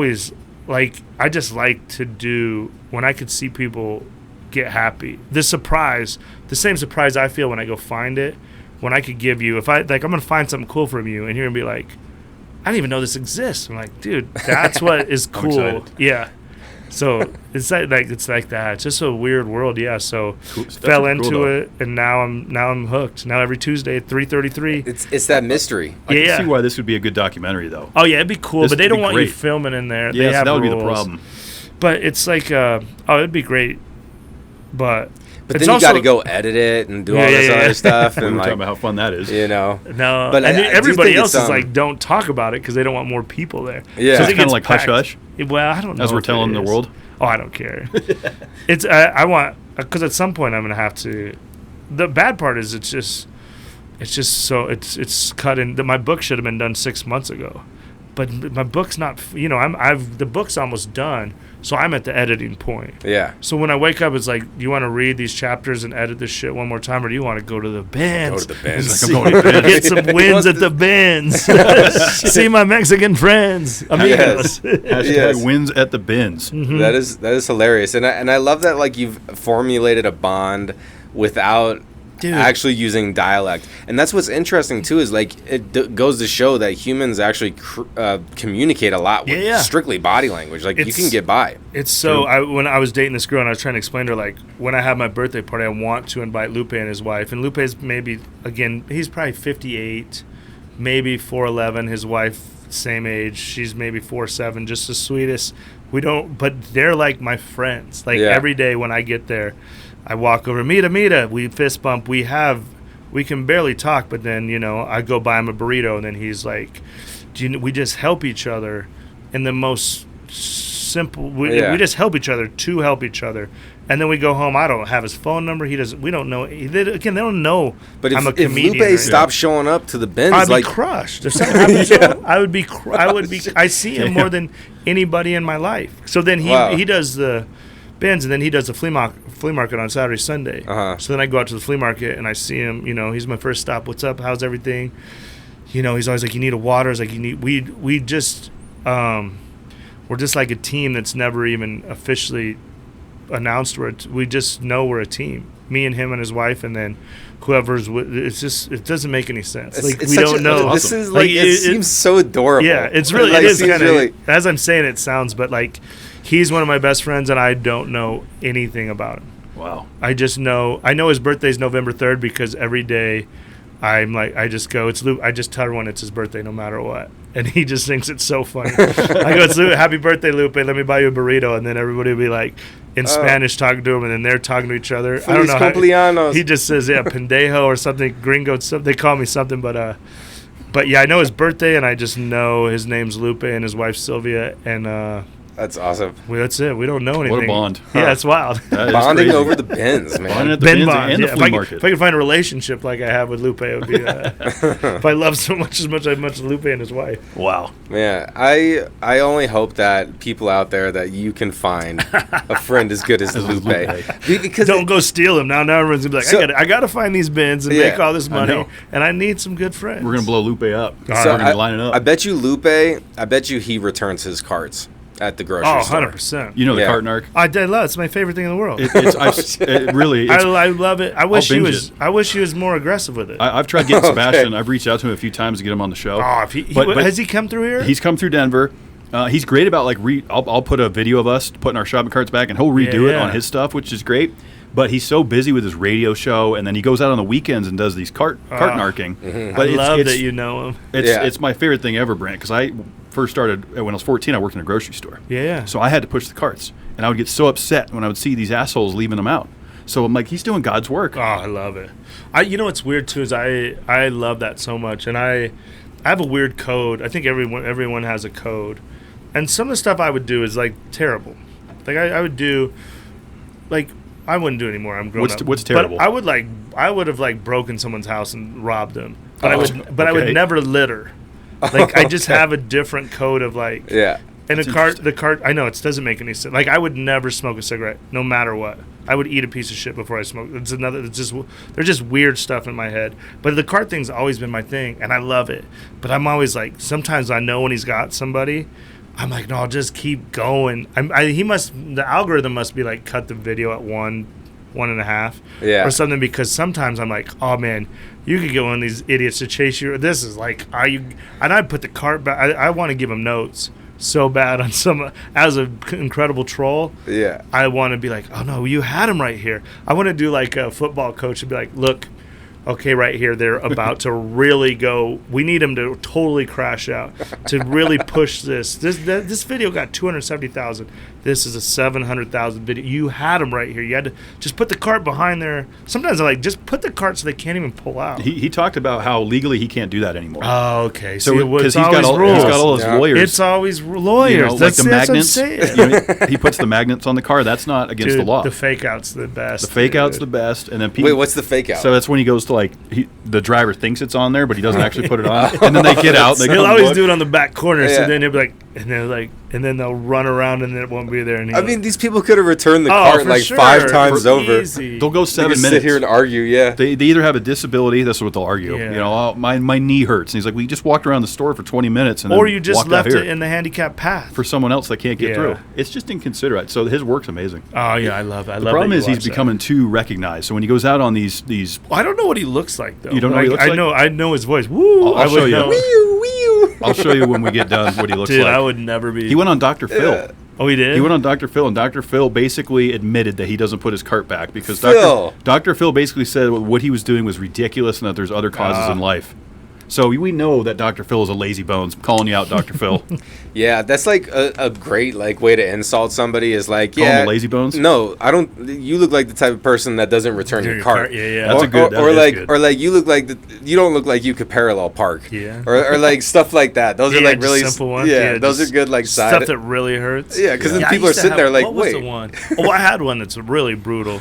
Speaker 6: just like to do when I could see people get happy. The same surprise I feel when I go find it, when I could give you, if I'm gonna find something cool from you, and you're gonna be like, I didn't even know this exists. I'm like, dude, that's what is cool. Yeah. So it's like that. It's just a weird world. Yeah. So fell into it, and now I'm hooked. Now every Tuesday at 3:33.
Speaker 5: It's that mystery.
Speaker 3: I can see why this would be a good documentary, though.
Speaker 6: Oh yeah, it'd be cool, but they don't want you filming in there.
Speaker 3: Yeah,
Speaker 6: they have
Speaker 3: that would
Speaker 6: rules.
Speaker 3: be the problem.
Speaker 6: But it's like, it'd be great. But
Speaker 5: then you got to go edit it and do all this other stuff. And
Speaker 3: we were talking about how fun that is.
Speaker 6: No. But everybody else is like, don't talk about it because they don't want more people there.
Speaker 5: Yeah.
Speaker 3: So it's kind of like hush hush.
Speaker 6: Well, I don't know.
Speaker 3: As we're telling the world.
Speaker 6: Oh, I don't care. It's I want, because at some point I'm gonna have to. The bad part is it's just so it's cut in. My book should have been done 6 months ago. but my book's not. The book's almost done, so I'm at the editing point.
Speaker 5: Yeah.
Speaker 6: So when I wake up, it's like, do you want to read these chapters and edit this shit one more time, or do you want to go to the bins?
Speaker 5: Go to the bins.
Speaker 3: I'm going to the bins.
Speaker 6: Get some wins at the bins. See my Mexican friends. Amigos.
Speaker 3: Hashtag wins at the bins.
Speaker 6: Mm-hmm.
Speaker 5: That is hilarious, and I love that like you've formulated a bond without actually using dialect. And that's what's interesting too, is like it goes to show that humans actually communicate a lot with strictly body language. Like you can get by.
Speaker 6: It's so when I was dating this girl and I was trying to explain to her, like, when I have my birthday party, I want to invite Lupe and his wife. And Lupe's maybe, again, he's probably 58, maybe 4'11", his wife same age, she's maybe 4'7", just the sweetest. But they're like my friends. Like every day when I get there, I walk over, Mita, we fist bump. We can barely talk, but then, I go buy him a burrito, and then he's like, we just help each other in the most simple, we just help each other to help each other. And then we go home. I don't have his phone number. He doesn't. We don't know. They don't know.
Speaker 5: But
Speaker 6: I'm a comedian.
Speaker 5: If Lupe stopped showing up to the bins,
Speaker 6: I'd be crushed. If something happened to him, I would be. I see him more than anybody in my life. So then he does the bins, and then he does the flea market on Saturday, Sunday. So then I go out to the flea market and I see him. He's my first stop. What's up? How's everything? He's always like, you need a water. It's like, you need. We just we're just like a team that's never even officially announced. We just know we're a team. Me and him and his wife, and then whoever's with. It's just, it doesn't make any sense. We don't know.
Speaker 5: This is like it seems so adorable.
Speaker 6: Yeah, it's really. It is kind of. As I'm saying, it sounds, but like, he's one of my best friends, and I don't know anything about him.
Speaker 3: Wow.
Speaker 6: I just know. I know his birthday's November 3rd because every day, I'm like, I just go. It's Lupe. I just tell everyone it's his birthday, no matter what, and he just thinks it's so funny. I go, it's Lupe. Happy birthday, Lupe. Let me buy you a burrito, and then everybody will be like, in Spanish, talking to him, and then they're talking to each other. I don't know. He just says, pendejo or something, gringo. They call me something, but yeah, I know his birthday, and I just know his name's Lupe and his wife Sylvia, and
Speaker 5: that's awesome.
Speaker 6: Well, that's it. We don't know anything.
Speaker 3: What a bond.
Speaker 6: Yeah, it's wild.
Speaker 5: Bonding over the bins, man.
Speaker 3: Bonding at the bins and the flea market.
Speaker 6: If I could find a relationship like I have with Lupe, it would be if I love so much as much as Lupe and his wife.
Speaker 3: Wow.
Speaker 5: Yeah, I only hope that people out there that you can find a friend as good as Lupe. Because
Speaker 6: don't go steal him. Now everyone's gonna be like, I gotta find these bins and make all this money, and I need some good friends.
Speaker 3: We're gonna blow Lupe up.
Speaker 5: So
Speaker 3: we're gonna line it up.
Speaker 5: I bet you Lupe. I bet you he returns his carts at the grocery store.
Speaker 6: 100%.
Speaker 3: You know the cart narc?
Speaker 6: I did love it. It's my favorite thing in the world.
Speaker 3: It really.
Speaker 6: I love it. I wish he was more aggressive with it.
Speaker 3: I've tried getting Sebastian. I've reached out to him a few times to get him on the show.
Speaker 6: But has he come through here?
Speaker 3: He's come through Denver. He's great about I'll put a video of us putting our shopping carts back, and he'll redo it on his stuff, which is great. But he's so busy with his radio show, and then he goes out on the weekends and does these cart narking.
Speaker 6: Mm-hmm. But I love that you know him.
Speaker 3: It's my favorite thing ever, Brandt, because I first started when I was 14. I worked in a grocery store.
Speaker 6: Yeah.
Speaker 3: So I had to push the carts, and I would get so upset when I would see these assholes leaving them out. So I'm like, he's doing God's work.
Speaker 6: Oh, I love it. You know what's weird too is I love that so much, and I have a weird code. I think everyone has a code, and some of the stuff I would do is like terrible. Like I would do, like. I wouldn't do it anymore. I'm grown up.
Speaker 3: What's terrible?
Speaker 6: But I would have broken someone's house and robbed them. But I would never litter. Like I just have a different code of like.
Speaker 5: Yeah.
Speaker 6: And the cart. I know it doesn't make any sense. Like I would never smoke a cigarette, no matter what. I would eat a piece of shit before I smoke. There's just weird stuff in my head. But the cart thing's always been my thing, and I love it. But I'm always like, sometimes I know when he's got somebody. I'm like, no, I'll just keep going. The algorithm must be like, cut the video at 1.5, or something, because sometimes I'm like, oh man, you could get one of these idiots to chase you. This is like, and I put the cart back. I want to give him notes so bad on some, as an incredible troll.
Speaker 5: Yeah.
Speaker 6: I want to be like, oh no, you had him right here. I want to do like a football coach and be like, look, okay, right here, they're about to really go. We need them to totally crash out to really push this. This video got 270,000. This is a 700,000 video. You had them right here. You had to just put the cart behind there. Sometimes I like just put the cart so they can't even pull out.
Speaker 3: He talked about how legally he can't do that anymore.
Speaker 6: Oh, okay.
Speaker 3: So because he's got all his lawyers.
Speaker 6: It's always lawyers.
Speaker 3: Like the magnets. He puts the magnets on the car. That's not against the law.
Speaker 6: The fake out's the best.
Speaker 3: The fake out's the best, and then people.
Speaker 5: Wait, what's the fake out?
Speaker 3: So that's when he goes to like the driver thinks it's on there, but he doesn't actually put it on. And then they get out. And they
Speaker 6: He'll
Speaker 3: come
Speaker 6: always
Speaker 3: look.
Speaker 6: do it on the back corner. So then he'll be like, and then they'll run around and then it won't be there. And
Speaker 5: I mean, these people could have returned the cart like 5 times over.
Speaker 6: Easy.
Speaker 3: They'll go 7 minutes.
Speaker 5: Sit here and argue, yeah.
Speaker 3: They either have a disability. That's what they'll argue.
Speaker 6: Yeah.
Speaker 3: You know, oh, my knee hurts. And he's like, we just walked around the store for 20 minutes, and
Speaker 6: or
Speaker 3: then
Speaker 6: you just
Speaker 3: walked
Speaker 6: left
Speaker 3: out here
Speaker 6: it in the handicap path
Speaker 3: for someone else that can't get
Speaker 6: Yeah.
Speaker 3: through. It's just inconsiderate. So his work's amazing.
Speaker 6: Oh yeah, I love it.
Speaker 3: The problem is he's becoming too recognized. So when he goes out on these
Speaker 6: I don't know what he looks like though.
Speaker 3: You don't know what he looks like?
Speaker 6: I know his voice. Woo!
Speaker 3: I'll show you.
Speaker 5: Wee-oo.
Speaker 3: I'll show you when we get done what he looks
Speaker 6: Dude,
Speaker 3: like.
Speaker 6: I would never be.
Speaker 3: He went on Dr. Phil.
Speaker 6: Oh, he did?
Speaker 3: He went on Dr. Phil, and Dr. Phil basically admitted that he doesn't put his cart back because
Speaker 5: Phil.
Speaker 3: Dr. Phil basically said what he was doing was ridiculous and that there's other causes in life. So we know that Dr. Phil is a lazy bones. I'm calling you out, Dr. Phil.
Speaker 5: Yeah, that's like a great like way to insult somebody is like,
Speaker 3: Call
Speaker 5: yeah,
Speaker 3: him a lazy bones?
Speaker 5: No, I don't. You look like the type of person that doesn't return your cart.
Speaker 6: Yeah.
Speaker 3: That's a good- that is good.
Speaker 5: Or like you look like you don't look like you could parallel park.
Speaker 6: Yeah.
Speaker 5: Or like stuff like that. Those are like
Speaker 6: just
Speaker 5: really
Speaker 6: simple ones.
Speaker 5: Yeah, those
Speaker 6: just
Speaker 5: are good like side.
Speaker 6: stuff that really hurts.
Speaker 5: Yeah, because then
Speaker 6: I
Speaker 5: people are
Speaker 6: used to
Speaker 5: sitting there
Speaker 6: have-
Speaker 5: like,
Speaker 6: what was
Speaker 5: wait.
Speaker 6: the one? Oh, I had one that's really brutal.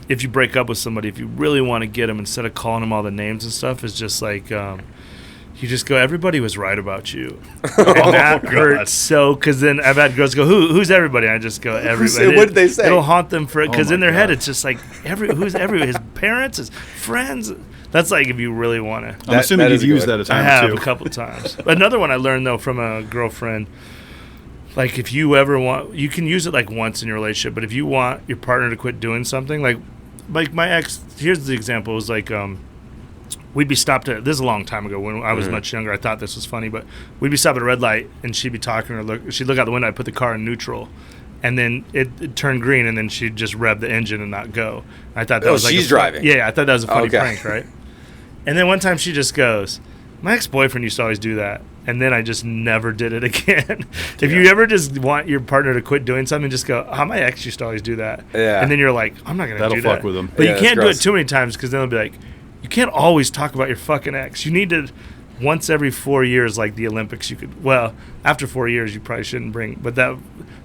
Speaker 6: If you break up with somebody, if you really want to get them, instead of calling them all the names and stuff, it's just like you just go, everybody was right about you. And that hurts so, because then I've had girls go, who's everybody? I just go, everybody.
Speaker 5: What did they say?
Speaker 6: It'll haunt them for it, because
Speaker 3: Oh
Speaker 6: in their
Speaker 3: my
Speaker 6: head
Speaker 3: God.
Speaker 6: it's just like, who's everybody? His parents, his friends. That's like if you really want to.
Speaker 3: I'm assuming
Speaker 5: that
Speaker 3: you've
Speaker 5: is
Speaker 3: used
Speaker 5: good.
Speaker 3: that a
Speaker 6: I
Speaker 3: time
Speaker 6: have
Speaker 3: or
Speaker 6: a
Speaker 3: two.
Speaker 6: couple times. Another one I learned though from a girlfriend, like if you ever want, you can use it like once in your relationship, but if you want your partner to quit doing something, like my ex, here's the example, it was like we'd be stopped at, this is a long time ago when I was much younger, I thought this was funny, but we'd be stopped at a red light and she'd be talking or she'd look out the window, I'd put the car in neutral, and then it turned green, and then she'd just rev the engine and not go. I thought that was like
Speaker 5: she's driving.
Speaker 6: Yeah, I thought that was a funny
Speaker 5: Okay.
Speaker 6: prank, right? And then one time she just goes, my ex-boyfriend used to always do that. And then I just never did it again. If you ever just want your partner to quit doing something, just go, my ex used to always do that.
Speaker 5: Yeah.
Speaker 6: And then you're like, I'm not going to
Speaker 3: That'll
Speaker 6: do that.
Speaker 3: fuck with them.
Speaker 6: But
Speaker 5: Yeah,
Speaker 6: you can't
Speaker 5: that's
Speaker 6: do it
Speaker 5: gross.
Speaker 6: too many times, because then they'll be like, you can't always talk about your fucking ex. You need to, once every 4 years, like the Olympics, you could, well, after 4 years, you probably shouldn't bring, but at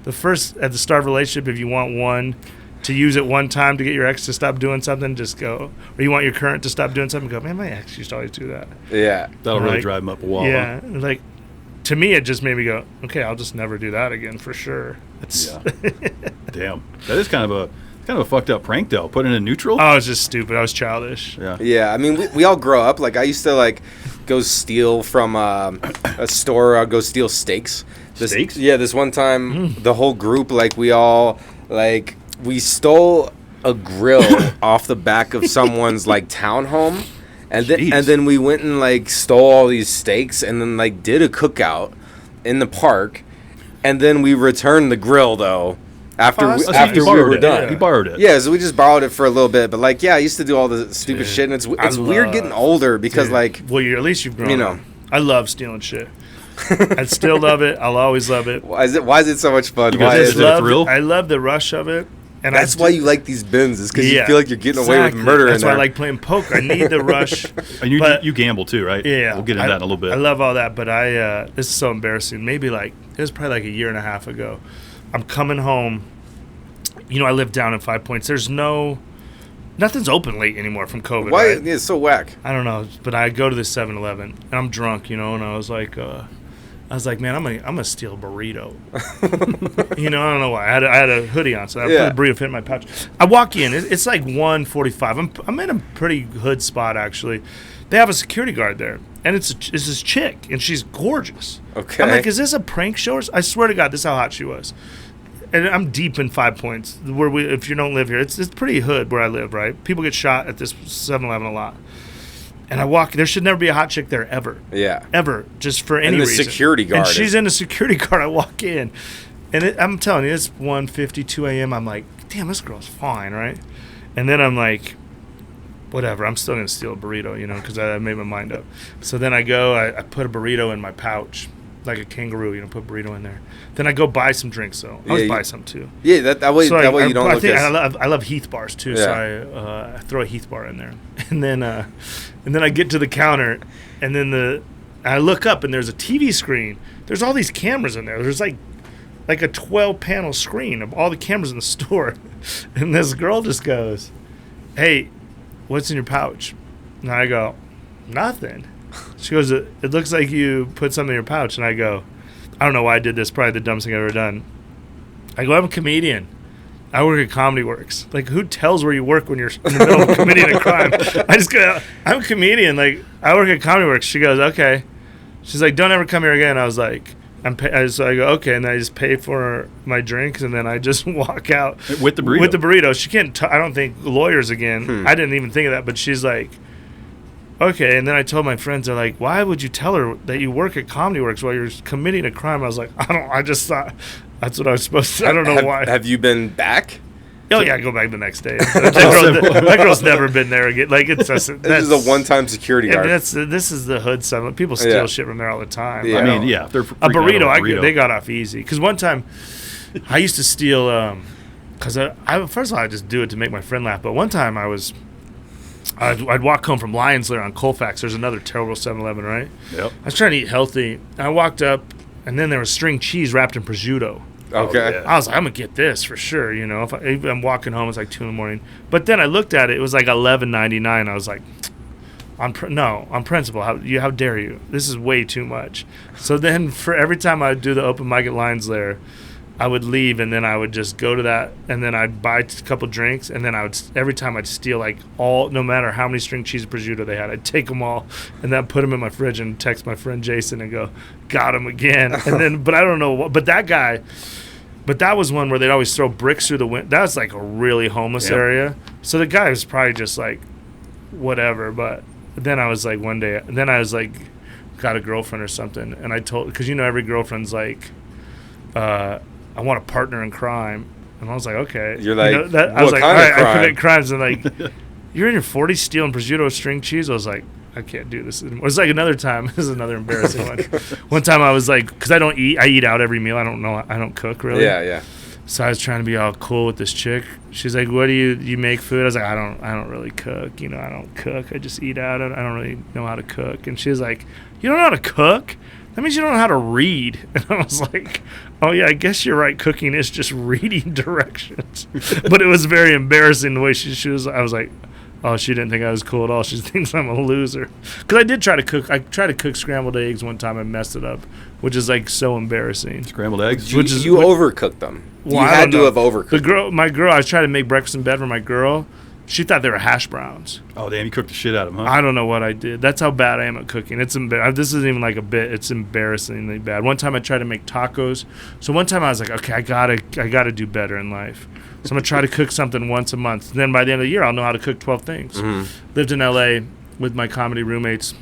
Speaker 6: the start of a relationship, if you want one to use it one time to get your ex to stop doing something, just go, or you want your current to stop doing something, go, man, my ex used to always do that.
Speaker 5: Yeah.
Speaker 3: That'll really
Speaker 6: Like,
Speaker 3: drive him up a wall.
Speaker 6: Yeah,
Speaker 3: Huh?
Speaker 6: like, to me, it just made me go, okay, I'll just never do that again for sure. It's,
Speaker 3: Yeah. Damn. That is kind of a fucked up prank, though. Put it in neutral?
Speaker 6: I was just stupid. I was childish.
Speaker 3: Yeah.
Speaker 5: Yeah, I mean, we all grow up. Like, I used to, like, go steal from a store. I'd go steal steaks.
Speaker 3: Steaks?
Speaker 5: Yeah, this one time, the whole group, like, we all, like, we stole a grill off the back of someone's, like, townhome. And
Speaker 3: Jeez.
Speaker 5: then we went and, like, stole all these steaks and then, like, did a cookout in the park. And then we returned the grill, though, after
Speaker 6: Oh, so
Speaker 5: after
Speaker 6: you
Speaker 5: we
Speaker 3: borrowed
Speaker 5: were
Speaker 3: it.
Speaker 5: done.
Speaker 3: You borrowed it.
Speaker 5: Yeah, so we just borrowed it for a little bit, but like, yeah, I used to do all the stupid shit, and it's weird getting older because
Speaker 6: Dude.
Speaker 5: like,
Speaker 6: Well, at least you've grown
Speaker 5: You know.
Speaker 6: up. I love stealing shit. I still love it. I'll always love it.
Speaker 5: why is it so much fun?
Speaker 3: Because
Speaker 5: Why
Speaker 3: it's
Speaker 5: is
Speaker 3: a
Speaker 5: it?
Speaker 3: thrill?
Speaker 6: I love the rush of it. And
Speaker 5: That's why you like these bins, is because you
Speaker 6: Yeah,
Speaker 5: feel like you're getting away with
Speaker 6: exactly.
Speaker 5: murder
Speaker 6: That's
Speaker 5: in
Speaker 6: why
Speaker 5: there.
Speaker 6: I like playing poker. I need the rush.
Speaker 3: And
Speaker 6: But-
Speaker 3: you gamble, too, right?
Speaker 6: Yeah,
Speaker 3: We'll get into that in a little bit.
Speaker 6: I love all that, but this is so embarrassing. Maybe like it was probably like a year and a half ago. I'm coming home. You know, I live down in 5 Points. Nothing's open late anymore from COVID.
Speaker 5: Why?
Speaker 6: Right?
Speaker 5: Yeah, it's so whack.
Speaker 6: I don't know, but I go to the 7-Eleven and I'm drunk, you know, and I was like, man, I'm gonna steal a burrito. You know, I don't know why. I had a hoodie on, so I
Speaker 5: Yeah.
Speaker 6: put a burrito fit in my pouch. I walk in. It's like 1:45. I'm in a pretty hood spot actually. They have a security guard there, and it's this chick, and she's gorgeous.
Speaker 5: Okay.
Speaker 6: I'm like, is this a prank show? I swear to God, this is how hot she was. And I'm deep in 5 Points, if you don't live here, it's pretty hood where I live, right? People get shot at this 7-Eleven a lot. And I walk, there should never be a hot chick there ever.
Speaker 5: Yeah.
Speaker 6: Ever, just for any
Speaker 5: And the
Speaker 6: reason.
Speaker 5: security guard
Speaker 6: And she's
Speaker 5: is-
Speaker 6: in a security guard. I walk in, and I'm telling you, it's 1:52 a.m. I'm like, damn, this girl's fine, right? And then I'm like, whatever, I'm still going to steal a burrito, you know, because I made my mind up. So then I go, I put a burrito in my pouch, like a kangaroo, you know, put a burrito in there. Then I go buy some drinks, though. I always buy some, too.
Speaker 5: Yeah, that way
Speaker 6: So
Speaker 5: you don't look as...
Speaker 6: I love Heath bars too,
Speaker 5: Yeah.
Speaker 6: so I throw a Heath bar in there, and then I get to the counter, and then I look up and there's a TV screen. There's all these cameras in there. There's like a 12-panel screen of all the cameras in the store, and this girl just goes, "Hey, what's in your pouch? And I go, nothing. She goes, it looks like you put something in your pouch. And I go, I don't know why I did this. Probably the dumbest thing I've ever done. I go, I'm a comedian. I work at Comedy Works. Like, who tells where you work when you're in the middle of committing a crime? I just go, I'm a comedian. Like, I work at Comedy Works. She goes, okay. She's like, don't ever come here again. I was like, so I go, okay. And then I just pay for my drinks, and then I just walk out.
Speaker 3: With the burrito.
Speaker 6: With the burrito. She can't, I don't think, lawyers again. I didn't even think of that. But she's like, okay. And then I told my friends, they're like, why would you tell her that you work at Comedy Works while you're committing a crime? I was like, I just thought that's what I was supposed to. I don't know why.
Speaker 5: Have you been back?
Speaker 6: Oh, yeah, I go back the next day. That girl's never been there again. Like, it's just,
Speaker 5: this is a one-time security guard.
Speaker 6: This is the hood side. People steal shit from there all the time.
Speaker 5: Yeah.
Speaker 3: I mean, yeah. They're
Speaker 6: a burrito, they got off easy. Because one time, I used to steal, because first of all, I just do it to make my friend laugh. But one time I'd walk home from Lions Lair on Colfax. There's another terrible 7-Eleven, right?
Speaker 3: Yep.
Speaker 6: I was trying to eat healthy. I walked up, and then there was string cheese wrapped in prosciutto.
Speaker 5: Okay.
Speaker 3: Oh, yeah.
Speaker 6: I was like, I'm going to get this for sure, you know. If I'm walking home, it's like 2 in the morning. But then I looked at it. It was like $11.99. I was like, on principle, how dare you? This is way too much. So then for every time I would do the open mic at Lions Lair, I would leave, and then I would just go to that, and then I'd buy a couple drinks, and then every time I'd steal like no matter how many string cheese and prosciutto they had, I'd take them all, and then put them in my fridge and text my friend Jason and go, got him again. And then, but I don't know what, but that was one where they'd always throw bricks through the window. That was like a really homeless area. So the guy was probably just like, whatever. But then I was like, got a girlfriend or something, and I told, because every girlfriend's like, I want a partner in crime. And I was like, okay.
Speaker 5: You're like,
Speaker 6: I was like, all right,
Speaker 5: crime?
Speaker 6: I commit crimes. And like, you're in your 40s stealing prosciutto string cheese? I was like, I can't do this anymore. It's like another time. This is another embarrassing one. One time I was like, because I eat out every meal. I don't cook really.
Speaker 5: Yeah.
Speaker 6: So I was trying to be all cool with this chick. She's like, what do you make food? I was like, I don't really cook. I don't cook. I just eat out. I don't really know how to cook. And she was like, you don't know how to cook? That means you don't know how to read. And I was like, oh, yeah, I guess you're right. Cooking is just reading directions. But it was very embarrassing the way she was. I was like, oh, she didn't think I was cool at all. She thinks I'm a loser. Because I did try to cook. I tried to cook scrambled eggs one time and messed it up, which is like so embarrassing.
Speaker 3: Scrambled eggs?
Speaker 5: You overcooked them.
Speaker 6: Well,
Speaker 5: you had to have overcooked
Speaker 6: My girl, I was trying to make breakfast in bed for my girl. She thought they were hash browns.
Speaker 3: Oh, damn, you cooked the shit out of them, huh?
Speaker 6: I don't know what I did. That's how bad I am at cooking. This isn't even like a bit. It's embarrassingly bad. One time I tried to make tacos. So one time I was like, okay, I gotta do better in life. So I'm going to try to cook something once a month. And then by the end of the year, I'll know how to cook 12 things. Mm-hmm. Lived in L.A. with my comedy roommates.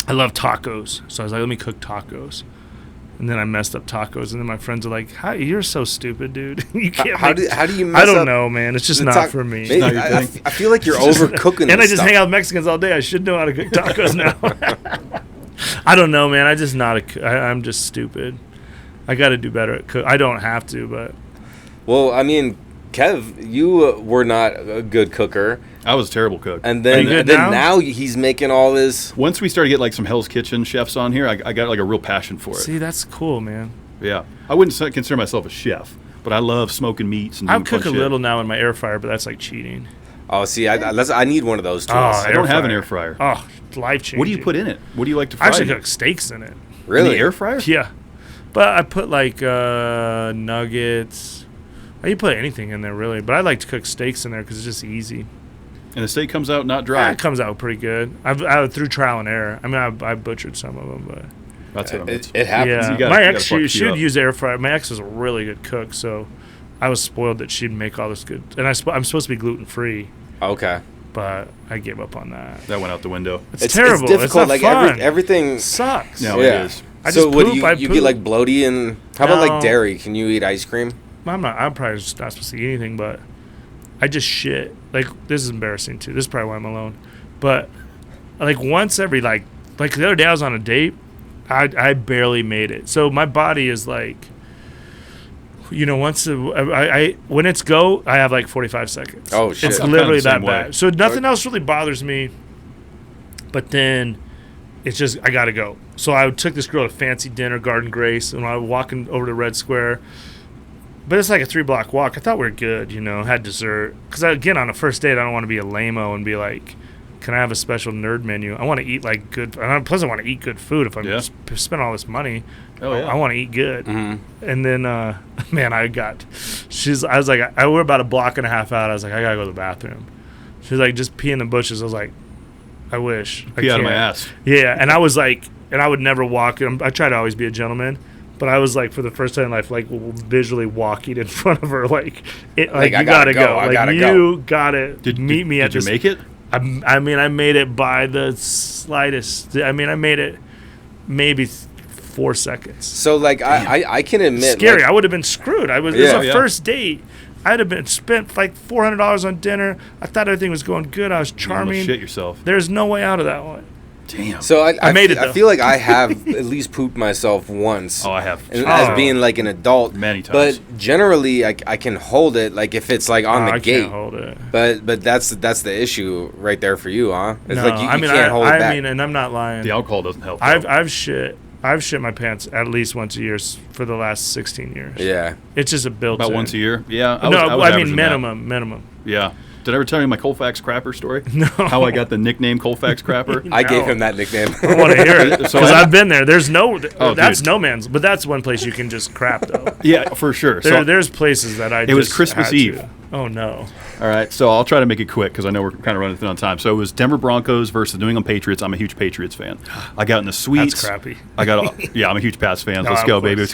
Speaker 6: I love tacos. So I was like, let me cook tacos. And then I messed up tacos. And then my friends are like, you're so stupid, dude. You can't
Speaker 5: how do you mess up?
Speaker 6: I don't know, man. It's just not for me.
Speaker 5: Maybe, I feel like you're overcooking
Speaker 6: and I just hang out with Mexicans all day. I should know how to cook tacos now. I don't know, man. I'm just stupid. I got to do better at cook. I don't have to, but.
Speaker 5: Well, I mean, Kev, you were not a good cooker.
Speaker 3: I was a terrible cook.
Speaker 5: And then now he's making all this.
Speaker 3: Once we started getting like some Hell's Kitchen chefs on here, I got like a real passion for it.
Speaker 6: See, that's cool, man.
Speaker 3: Yeah. I wouldn't consider myself a chef, but I love smoking meats and doing
Speaker 6: I cook a
Speaker 3: shit.
Speaker 6: little now in my air fryer, but that's like cheating.
Speaker 5: Oh, see, I need one of those tools.
Speaker 3: I don't have an air fryer.
Speaker 6: Oh, life-changing.
Speaker 3: What do you put in it? What do you like to fry?
Speaker 6: I actually cook steaks in it.
Speaker 5: Really?
Speaker 3: In the air fryer?
Speaker 6: Yeah. But I put like nuggets. You put anything in there, really. But I like to cook steaks in there because it's just easy.
Speaker 3: And the steak comes out not dry.
Speaker 6: Yeah, it comes out pretty good. I've through trial and error. I mean, I butchered some of them, but
Speaker 3: that's what I meant.
Speaker 5: It happens.
Speaker 6: Yeah. My ex, she would use air fryer. My ex is a really good cook, so I was spoiled that she'd make all this good. And I'm supposed to be gluten free.
Speaker 5: Okay.
Speaker 6: But I gave up on that.
Speaker 3: That went out the window.
Speaker 6: It's terrible.
Speaker 5: It's difficult.
Speaker 6: It's not fun.
Speaker 5: Everything
Speaker 6: sucks.
Speaker 3: No, it is.
Speaker 5: So what do you get like bloaty and how about like dairy? Can you eat ice cream?
Speaker 6: I'm probably just not supposed to eat anything, but I just shit. Like, this is embarrassing too. This is probably why I'm alone. But like once every like the other day I was on a date, I barely made it. So my body is like, once when it's go, I have like 45 seconds.
Speaker 5: Oh shit!
Speaker 6: It's literally that
Speaker 3: way.
Speaker 6: bad. So nothing else really bothers me. But then it's just I gotta go. So I took this girl to fancy dinner, Garden Grace, and I was walking over to Red Square. But it's like a 3-block walk. I thought we were good, you know, had dessert. Because, again, on a first date, I don't want to be a lame-o and be like, can I have a special nerd menu? I want to eat, like, good. And plus, I want to eat good food. If I'm spending all this money, I want to eat good. Mm-hmm. And then, man, I was like, we're about a block and a half out. I was like, I got to go to the bathroom. She was like, just pee in the bushes. I was like, I wish.
Speaker 3: Pee out of my ass.
Speaker 6: Yeah, and I was like, and I would never walk. I try to always be a gentleman. But I was like, for the first time in life, like visually walking in front of her, like you gotta go. Like you gotta meet me at this.
Speaker 3: Did you make it?
Speaker 6: I mean, I made it by the slightest. I mean, I made it maybe 4 seconds.
Speaker 5: So like, I can admit,
Speaker 6: scary.
Speaker 5: like,
Speaker 6: I would have been screwed. It was a first date. I'd have been spent like $400 on dinner. I thought everything was going good. I was charming.
Speaker 3: You shit yourself.
Speaker 6: There's no way out of that one.
Speaker 3: Damn.
Speaker 5: So I
Speaker 6: made it.
Speaker 5: I feel like I have at least pooped myself once.
Speaker 3: Oh, I have.
Speaker 5: As being like an adult.
Speaker 3: Many times.
Speaker 5: But generally, I can hold it. Like if it's like on the gate. I
Speaker 6: can't hold it.
Speaker 5: But that's the issue right there for you, huh? It's
Speaker 6: no,
Speaker 5: like you
Speaker 6: can't hold it back. I mean, and I'm not lying.
Speaker 3: The alcohol doesn't help.
Speaker 6: I've shit my pants at least once a year for the last 16 years.
Speaker 5: Yeah.
Speaker 6: It's just a built-in.
Speaker 3: About once a year? Yeah.
Speaker 6: I mean minimum.
Speaker 3: Yeah. Did I ever tell you my Colfax Crapper story?
Speaker 6: No.
Speaker 3: How I got the nickname Colfax Crapper?
Speaker 5: I gave him that nickname.
Speaker 6: I want to hear it because I've been there. There's that's
Speaker 3: dude.
Speaker 6: no man's, but that's one place you can just crap though.
Speaker 3: Yeah, for sure.
Speaker 6: There's places that
Speaker 3: It was Christmas Eve.
Speaker 6: Oh no.
Speaker 3: All right, so I'll try to make it quick because I know we're kind of running thin on time. So it was Denver Broncos versus New England Patriots. I'm a huge Patriots fan. I got in the suites.
Speaker 6: That's crappy.
Speaker 3: I'm a huge Pats fan. Let's go, baby.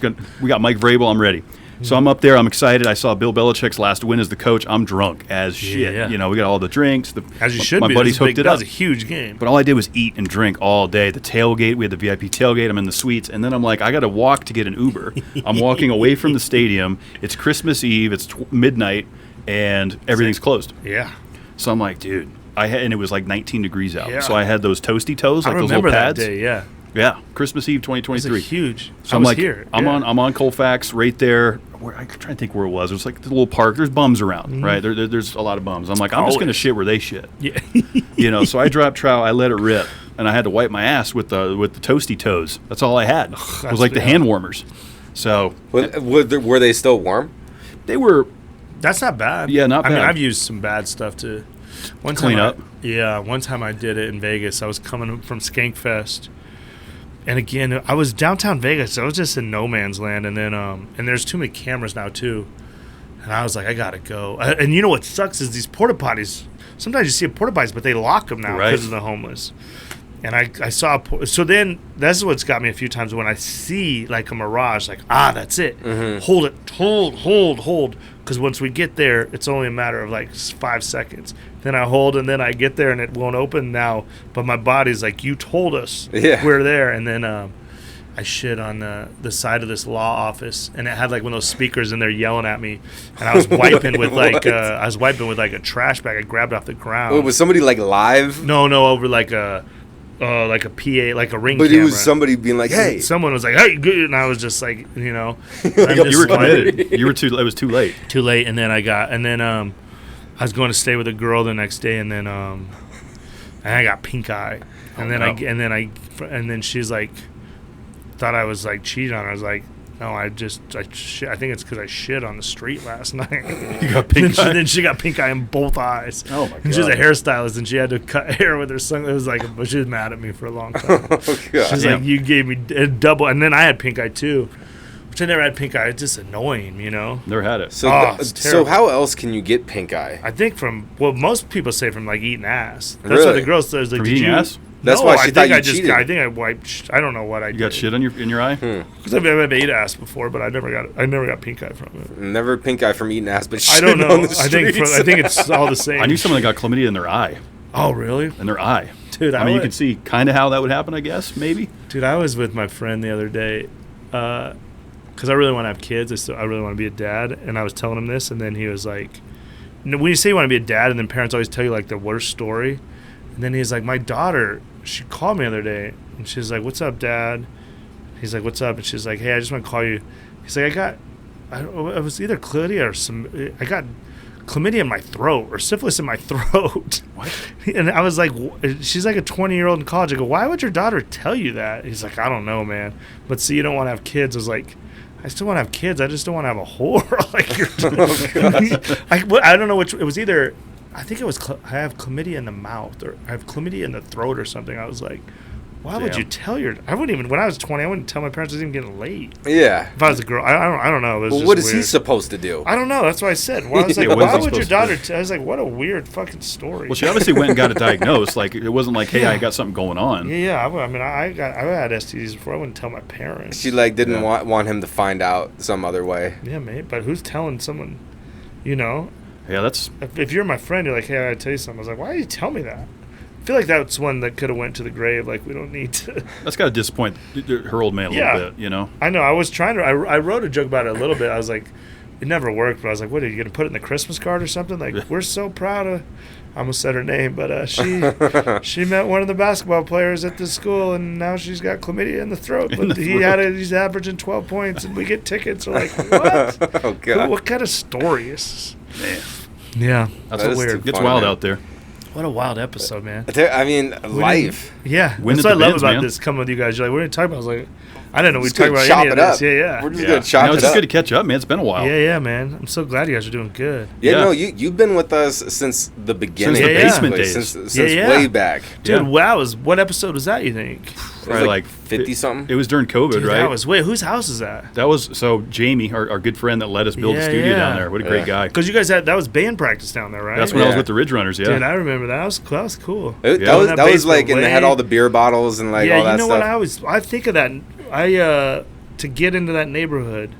Speaker 3: We got Mike Vrabel. I'm ready. So I'm up there. I'm excited. I saw Bill Belichick's last win as the coach. I'm drunk as shit.
Speaker 6: Yeah.
Speaker 3: You know, we got all the drinks.
Speaker 6: As you should
Speaker 3: be. My buddies hooked it up.
Speaker 6: That was a huge game.
Speaker 3: But all I did was eat and drink all day. The tailgate, we had the VIP tailgate. I'm in the suites. And then I'm like, I got to walk to get an Uber. I'm walking away from the stadium. It's Christmas Eve. It's midnight. And everything's closed.
Speaker 6: Yeah.
Speaker 3: So I'm like, dude. And it was like 19 degrees out. Yeah. So I had those toasty toes, like those
Speaker 6: little
Speaker 3: little pads.
Speaker 6: That day, yeah.
Speaker 3: Yeah, Christmas Eve 2023.
Speaker 6: It's huge.
Speaker 3: So I'm like, here. I'm on Colfax right there. I'm trying to think where it was. It was like the little park. There's bums around, right? There's a lot of bums. I'm like, I'm just gonna shit where they shit.
Speaker 6: Yeah.
Speaker 3: You know. So I dropped trout. I let it rip, and I had to wipe my ass with the toasty toes. That's all I had. It was like the hand warmers. So
Speaker 5: were they still warm?
Speaker 3: They were.
Speaker 6: That's not bad.
Speaker 3: Yeah, not bad.
Speaker 6: I mean, I've used some bad stuff to
Speaker 3: clean up.
Speaker 6: One time I did it in Vegas. I was coming from Skankfest. And again, I was downtown Vegas. So I was just in no man's land. And then, and there's too many cameras now, too. And I was like, I got to go. And you know what sucks is these porta potties. Sometimes you see porta potties, but they lock them now because of the homeless. And I saw, so then that's what's got me a few times when I see like a mirage, like, that's it. Mm-hmm. Hold it, hold. Because once we get there, it's only a matter of like 5 seconds. Then I hold, and then I get there, and it won't open now. But my body's like, you told us we're there. And then I shit on the side of this law office, and it had like one of those speakers in there yelling at me. And I was wiping with like a trash bag. I grabbed off the ground.
Speaker 5: Wait, was somebody like live?
Speaker 6: No, over like a PA, like a ring
Speaker 5: but
Speaker 6: camera.
Speaker 5: It was somebody being like, hey.
Speaker 6: Someone was like, hey, good. And I was just like, you know.
Speaker 3: You were committed. It was too late.
Speaker 6: Too late. And then I was going to stay with a girl the next day, and then I got pink eye. And then she's like, thought I was like cheating on her. I was like, no, I think it's because I shit on the street last night.
Speaker 3: You got pink eye?
Speaker 6: Then she got pink eye in both eyes.
Speaker 3: Oh, my God.
Speaker 6: And she was a hairstylist, and she had to cut hair with her son. It was like, she was mad at me for a long time.
Speaker 5: Oh, God.
Speaker 6: She's like, you gave me a double. And then I had pink eye, too. Which I never had pink eye. It's just annoying, you know?
Speaker 3: Never had it.
Speaker 5: So how else can you get pink eye?
Speaker 6: I think most people say from, like, eating ass. That's
Speaker 5: really?
Speaker 6: what the girl says. Like,
Speaker 3: from eating ass?
Speaker 5: That's why she thought you cheated.
Speaker 6: I think I wiped. I don't know what I did.
Speaker 3: You got shit in your eye?
Speaker 6: Because I've ate ass before, but I never got pink eye from it.
Speaker 5: Never pink eye from eating ass, but
Speaker 6: I don't know.
Speaker 5: On the
Speaker 6: I think it's all the same.
Speaker 3: I knew someone that got chlamydia in their eye.
Speaker 6: Oh, really?
Speaker 3: In their eye.
Speaker 6: Dude,
Speaker 3: I mean, you can see kind of how that would happen, I guess, maybe.
Speaker 6: Dude, I was with my friend the other day because I really want to have kids. I really want to be a dad, and I was telling him this, and then he was like, when you say you want to be a dad, and then parents always tell you, like, the worst story, and then he's like, my daughter, she called me the other day, and she's like, what's up, Dad? He's like, what's up? And she's like, hey, I just want to call you. He's like, it was either chlamydia or I got chlamydia in my throat or syphilis in my throat.
Speaker 3: What?
Speaker 6: And I was like, she's like a 20-year-old in college. I go, why would your daughter tell you that? He's like, I don't know, man. But see, you don't want to have kids. I was like, I still want to have kids. I just don't want to have a whore. Like you're I don't know which. It was either. I think it was. I have chlamydia in the mouth, or I have chlamydia in the throat, or something. I was like, why would you tell your? I wouldn't even. When I was 20, I wouldn't tell my parents I was even getting laid.
Speaker 5: Yeah.
Speaker 6: If I was a girl, I don't know. It was
Speaker 5: Well,
Speaker 6: just
Speaker 5: what is
Speaker 6: weird.
Speaker 5: he supposed to do?
Speaker 6: I don't know. That's what I said. Well, I was like, why would your daughter? I was like, what a weird fucking story.
Speaker 3: Well, she obviously went and got it diagnosed. Like, it wasn't like, hey, I got something going on.
Speaker 6: Yeah. I mean, I had STDs before. I wouldn't tell my parents.
Speaker 5: She like didn't want him to find out some other way.
Speaker 6: Yeah, mate. But who's telling someone? You know.
Speaker 3: Yeah, that's.
Speaker 6: If you're my friend, you're like, hey, I gotta tell you something. I was like, why did you tell me that? I feel like that's one that could have went to the grave. Like, we don't need to.
Speaker 3: That's got to disappoint her old man a little bit, you know?
Speaker 6: I know. I was trying to. I wrote a joke about it a little bit. I was like, it never worked. But I was like, what, are you going to put it in the Christmas card or something? Like, we're so proud of. I almost said her name, but she met one of the basketball players at the school, and now she's got chlamydia in the throat. But he's averaging 12 points, and we get tickets. We're like, what?
Speaker 5: Oh, God.
Speaker 6: What kind of story is this?
Speaker 3: Man.
Speaker 6: Yeah.
Speaker 3: That's
Speaker 5: That is
Speaker 3: weird.
Speaker 5: too
Speaker 3: It's
Speaker 5: fun,
Speaker 3: wild
Speaker 5: man.
Speaker 3: out there.
Speaker 6: What a wild episode, man.
Speaker 5: I mean, life.
Speaker 6: Yeah.
Speaker 3: Win
Speaker 6: That's
Speaker 3: at
Speaker 6: what I
Speaker 3: the
Speaker 6: love
Speaker 3: bins,
Speaker 6: about
Speaker 3: man.
Speaker 6: this coming with you guys. You're like, what are you talking about? I was like, I didn't know we'd
Speaker 5: Just
Speaker 6: talk
Speaker 5: gonna
Speaker 6: about
Speaker 5: chop
Speaker 6: any of
Speaker 5: it up.
Speaker 6: this. Yeah.
Speaker 5: We're just gonna chop
Speaker 3: No,
Speaker 5: it
Speaker 3: it's just
Speaker 5: up.
Speaker 3: good to catch up, man. It's been a while.
Speaker 6: Yeah, man. I'm so glad you guys are doing good.
Speaker 5: Yeah,
Speaker 3: Yeah.
Speaker 5: no, you've been with us since the beginning.
Speaker 3: Since the
Speaker 6: basement
Speaker 5: basically,
Speaker 3: days.
Speaker 5: Since
Speaker 6: Yeah.
Speaker 5: way back.
Speaker 6: Dude,
Speaker 3: Yeah.
Speaker 6: wow. What episode was that, you think?
Speaker 5: It was
Speaker 3: Probably
Speaker 5: like
Speaker 3: like
Speaker 5: 50-something.
Speaker 3: It was during COVID,
Speaker 6: Dude,
Speaker 3: right?
Speaker 6: wait, whose house is that?
Speaker 3: That was so Jamie, our good friend that let us build the
Speaker 6: Yeah,
Speaker 3: studio
Speaker 6: yeah.
Speaker 3: down there. What a great guy.
Speaker 6: Because you guys that was band practice down there, right?
Speaker 3: That's when I was
Speaker 5: Yeah.
Speaker 3: with the Ridge Runners, yeah.
Speaker 6: Dude, I remember that. That was cool.
Speaker 5: That
Speaker 3: Yeah.
Speaker 5: was
Speaker 6: That
Speaker 5: that was
Speaker 6: basement
Speaker 5: like, and they had all the beer bottles and like all that
Speaker 6: you know
Speaker 5: stuff.
Speaker 6: what? I think of that. To get into that neighborhood,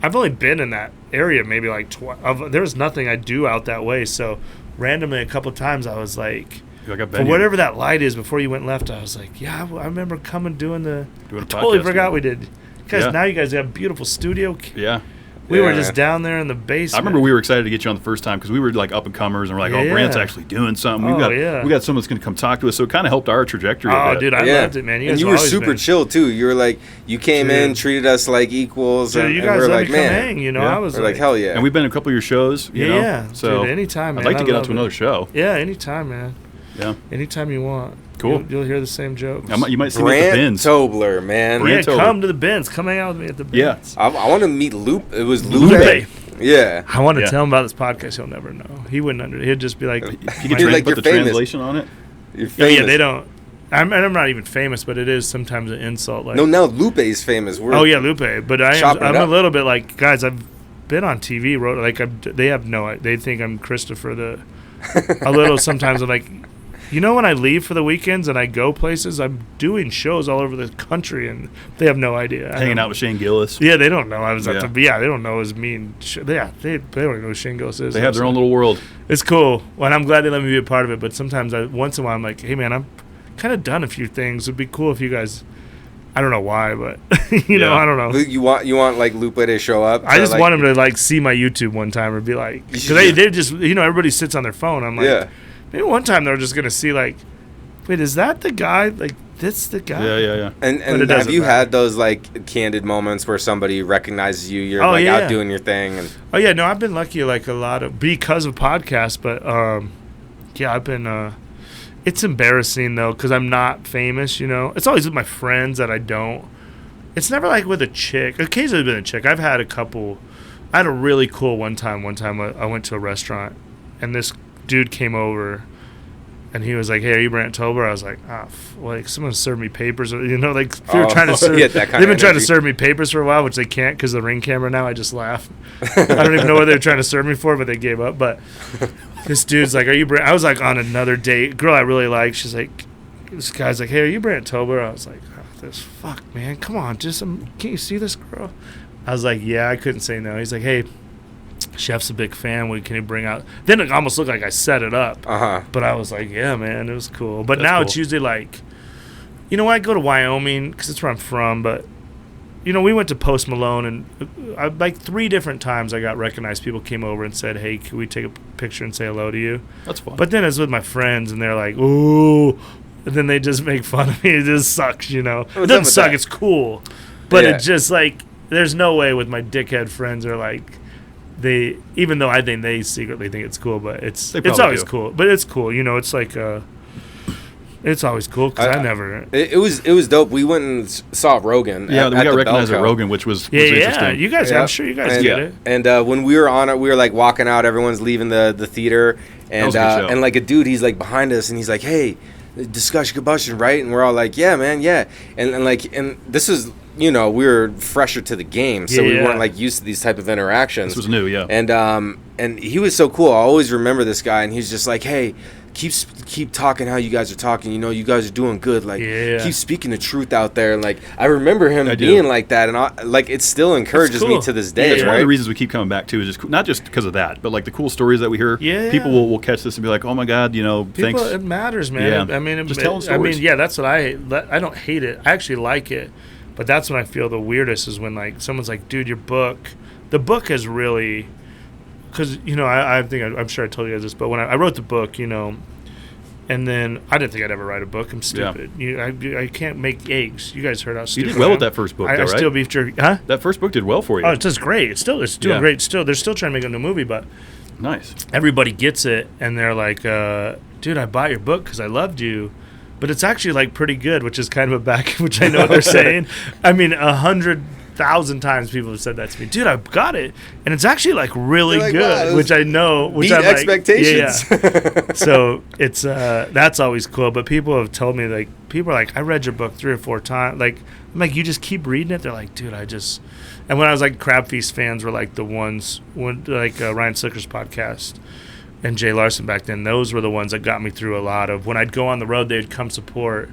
Speaker 6: I've only been in that area maybe like there was nothing I do out that way. So randomly a couple times I was like,
Speaker 3: You're like, I've
Speaker 6: for
Speaker 3: been
Speaker 6: whatever that light is before you went left, I was like, yeah, I remember coming doing
Speaker 3: a
Speaker 6: totally
Speaker 3: podcast,
Speaker 6: forgot
Speaker 3: yeah.
Speaker 6: we did. Guys,
Speaker 3: Yeah.
Speaker 6: now you guys have a beautiful studio.
Speaker 3: Yeah.
Speaker 6: We were
Speaker 5: Yeah.
Speaker 6: just down there in the basement.
Speaker 3: I remember we were excited to get you on the first time because we were like up and comers and we're like, oh,
Speaker 6: Yeah.
Speaker 3: Brandt's actually doing something.
Speaker 6: Oh,
Speaker 3: We got
Speaker 6: yeah.
Speaker 3: someone that's going to come talk to us. So it kind of helped our trajectory a
Speaker 6: Oh,
Speaker 3: bit.
Speaker 6: dude, I
Speaker 5: Yeah.
Speaker 6: loved it, man.
Speaker 5: And
Speaker 6: guys
Speaker 5: you
Speaker 6: have
Speaker 5: were
Speaker 6: always
Speaker 5: super
Speaker 6: been-
Speaker 5: chill too. You were like, you came in,
Speaker 6: Dude.
Speaker 5: treated us like equals,
Speaker 6: Dude,
Speaker 5: and,
Speaker 6: you
Speaker 5: and
Speaker 6: guys
Speaker 5: we were
Speaker 6: let
Speaker 5: like,
Speaker 6: me come
Speaker 5: man,
Speaker 6: hang. You know,
Speaker 3: Yeah.
Speaker 6: I was
Speaker 5: we're like, hell yeah.
Speaker 3: And we've been in a couple of your shows, you know?
Speaker 6: Yeah.
Speaker 3: So
Speaker 6: Dude, anytime, man.
Speaker 3: I'd like to
Speaker 6: I
Speaker 3: get
Speaker 6: love
Speaker 3: out to another
Speaker 6: it.
Speaker 3: show.
Speaker 6: Yeah, anytime, man.
Speaker 3: Yeah.
Speaker 6: Anytime you want.
Speaker 3: Cool.
Speaker 6: You'll hear the same jokes.
Speaker 3: You might see me at the
Speaker 5: Brandt
Speaker 3: bins.
Speaker 5: Tobler, man.
Speaker 3: Brandt
Speaker 6: Yeah,
Speaker 3: Tobler.
Speaker 6: come to the bins. Come hang out with me at the
Speaker 3: Yeah.
Speaker 6: bins.
Speaker 5: I want to meet Lupe. It was Lupe.
Speaker 6: Lupe.
Speaker 5: Yeah.
Speaker 6: I want to
Speaker 3: Yeah.
Speaker 6: tell him about this podcast. He'll never know. He wouldn't He'd just be like,
Speaker 3: Can
Speaker 5: You're
Speaker 3: you
Speaker 5: like,
Speaker 3: put
Speaker 5: you're
Speaker 3: the
Speaker 5: famous.
Speaker 3: translation on it?
Speaker 5: You're
Speaker 6: yeah,
Speaker 5: famous.
Speaker 6: they don't. I'm not even famous, but it is sometimes an insult. Like,
Speaker 5: No, now Lupe's famous.
Speaker 6: oh yeah, Lupe. But
Speaker 5: chopping it
Speaker 6: I'm
Speaker 5: up.
Speaker 6: a little bit like, guys. I've been on TV. They have no. They think I'm Christopher. A little sometimes. I'm like, you know, when I leave for the weekends and I go places, I'm doing shows all over the country, and they have no idea.
Speaker 3: Hanging out with Shane Gillis.
Speaker 6: Yeah, they don't know I was at
Speaker 3: Yeah.
Speaker 6: the. Yeah, they don't know it was me. And they don't even know who Shane Gillis is.
Speaker 3: They have their own little world.
Speaker 6: It's cool. Well, and I'm glad they let me be a part of it. But sometimes, once in a while, I'm like, hey, man, I'm kind of done a few things. It'd be cool if you guys. I don't know why, but you know,
Speaker 3: Yeah.
Speaker 6: I don't know.
Speaker 5: You want like Lupe to show up?
Speaker 6: I just
Speaker 5: like,
Speaker 6: want him to like see my YouTube one time or be like, because
Speaker 5: Yeah.
Speaker 6: they just, you know, everybody sits on their phone. I'm like,
Speaker 5: Yeah.
Speaker 6: maybe one time they're just gonna see like, wait, is that the guy? Like, that's the guy.
Speaker 3: Yeah.
Speaker 5: And
Speaker 6: it
Speaker 5: have
Speaker 6: doesn't
Speaker 5: you
Speaker 6: matter.
Speaker 5: had those like candid moments where somebody recognizes you? You're
Speaker 6: Oh,
Speaker 5: like
Speaker 6: yeah.
Speaker 5: out doing your thing, and
Speaker 6: Oh yeah, no, I've been lucky like a lot of because of podcasts, but yeah, I've been. It's embarrassing though because I'm not famous. You know, it's always with my friends that I don't. It's never like with a chick. Occasionally been a chick. I've had a couple. I had a really cool one time. I went to a restaurant, and this dude came over, and he was like, "Hey, are you Brandt Tobler?" I was like, like someone served me papers, or, you know, like they were trying to serve.
Speaker 5: yeah, that kind
Speaker 6: they've
Speaker 5: of
Speaker 6: been trying to
Speaker 5: energy.
Speaker 6: serve me papers for a while, which they can't because the Ring camera now. I just laugh. I don't even know what they were trying to serve me for, but they gave up. But this dude's like, "Are you Brandt?" I was like on another date, girl I really like. She's like, this guy's like, "Hey, are you Brandt Tobler?" I was like, this fuck, man, come on, just can't you see this girl? I was like, yeah, I couldn't say no. He's like, hey, chef's a big fan. Can you bring out? Then it almost looked like I set it up. But I was like, yeah, man, it was cool. But
Speaker 3: That's
Speaker 6: now
Speaker 3: cool.
Speaker 6: it's usually like, you know, I go to Wyoming because that's where I'm from. But you know, we went to Post Malone, and like 3 different times I got recognized. People came over and said, hey, can we take a picture and say hello to you?
Speaker 3: That's fun.
Speaker 6: But then it's with my friends, and they're like, ooh. And then they just make fun of me. It just sucks, you know. It doesn't suck.
Speaker 5: that?
Speaker 6: It's cool. But
Speaker 5: Yeah.
Speaker 6: it just, like, there's no way with my dickhead friends are like, even though I think they secretly think it's cool, but it's
Speaker 3: They probably
Speaker 6: always
Speaker 3: do.
Speaker 6: cool. But it's cool. You know, it's like, It's always cool because I never.
Speaker 5: It was dope. We went and saw Rogan.
Speaker 3: Yeah, we got recognized
Speaker 5: Belco.
Speaker 3: at Rogan, which was
Speaker 6: Yeah.
Speaker 3: interesting.
Speaker 6: You guys, I'm sure you guys get it.
Speaker 5: And when we were on it, we were like walking out. Everyone's leaving the theater, and and like a dude, he's like behind us, and he's like, "Hey, Discussion Combustion, right?" And we're all like, "Yeah, man, yeah." And this is, we were fresher to the game, so we weren't like used to these type of interactions.
Speaker 3: This was new, yeah.
Speaker 5: And he was so cool. I always remember this guy, and he's just like, "Hey, keep talking how you guys are talking. You guys are doing good. Like, keep speaking the truth out there." And like, I remember him being like that, and it still encourages me to this day.
Speaker 3: It's one of the reasons we keep coming back to, is just not just because of that, but like the cool stories that we hear.
Speaker 6: Yeah.
Speaker 3: People will catch this and be like, "Oh my God, thanks."
Speaker 6: It matters, man.
Speaker 3: Yeah.
Speaker 6: I mean,
Speaker 3: just telling stories.
Speaker 6: That's what I don't hate it. I actually like it, but that's when I feel the weirdest is when like someone's like, "Dude, the book is really," because I'm sure I told you guys this, but when I wrote the book, and then I didn't think I'd ever write a book. I'm stupid. I can't make eggs. You guys heard how stupid
Speaker 3: you did well
Speaker 6: I am.
Speaker 3: with that first book, though, right?
Speaker 6: I still beef jerky. Huh?
Speaker 3: That first book did well for you.
Speaker 6: Oh, it does great. It's doing great. Still, they're still trying to make it into a movie, but
Speaker 3: nice.
Speaker 6: Everybody gets it, and they're like, "Dude, I bought your book because I loved you." But it's actually like pretty good, which is kind of which I know what they're saying. I mean, 100,000 times people have said that to me. Dude, I got it, and it's actually like really good,
Speaker 5: wow,
Speaker 6: which I know, which I
Speaker 5: expectations.
Speaker 6: Yeah. So it's that's always cool. But people have told me people are like, I read your book 3 or 4 times. Like, I'm like, you just keep reading it. They're like, dude, And when I was like, Crab Feast fans were like the ones when Ryan Slicker's podcast. And Jay Larson back then, those were the ones that got me through a lot of when I'd go on the road, they'd come support.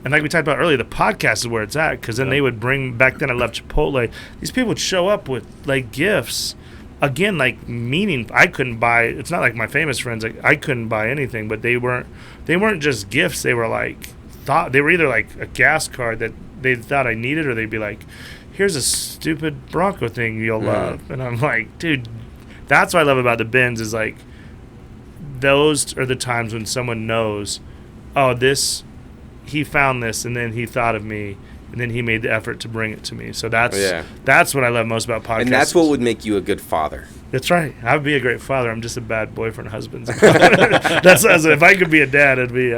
Speaker 6: And like we talked about earlier, the podcast is where it's at, because then they would bring, back then I loved Chipotle. These people would show up with like gifts. Again, like meaning, I couldn't buy, it's not like my famous friends, like I couldn't buy anything, but they weren't just gifts. They were like, they were either like a gas card that they thought I needed, or they'd be like, here's a stupid Bronco thing you'll love. And I'm like, dude, that's what I love about the bins is like, those are the times when someone knows, oh, he found this, and then he thought of me, and then he made the effort to bring it to me. So that's what I love most about podcasts.
Speaker 5: And that's what would make you a good father.
Speaker 6: That's right. I would be a great father. I'm just a bad boyfriend, husband. That's if I could be a dad, it'd be.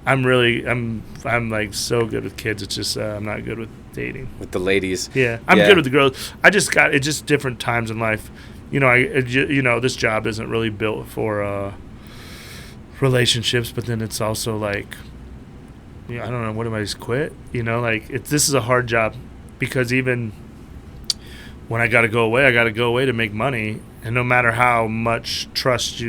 Speaker 6: I'm like so good with kids. It's just I'm not good with dating.
Speaker 5: With the ladies.
Speaker 6: Yeah, I'm good with the girls. It's just different times in life. This job isn't really built for relationships, but then it's also like, I don't know, what am I just quit? This is a hard job, because even when I got to go away to make money, and no matter how much trust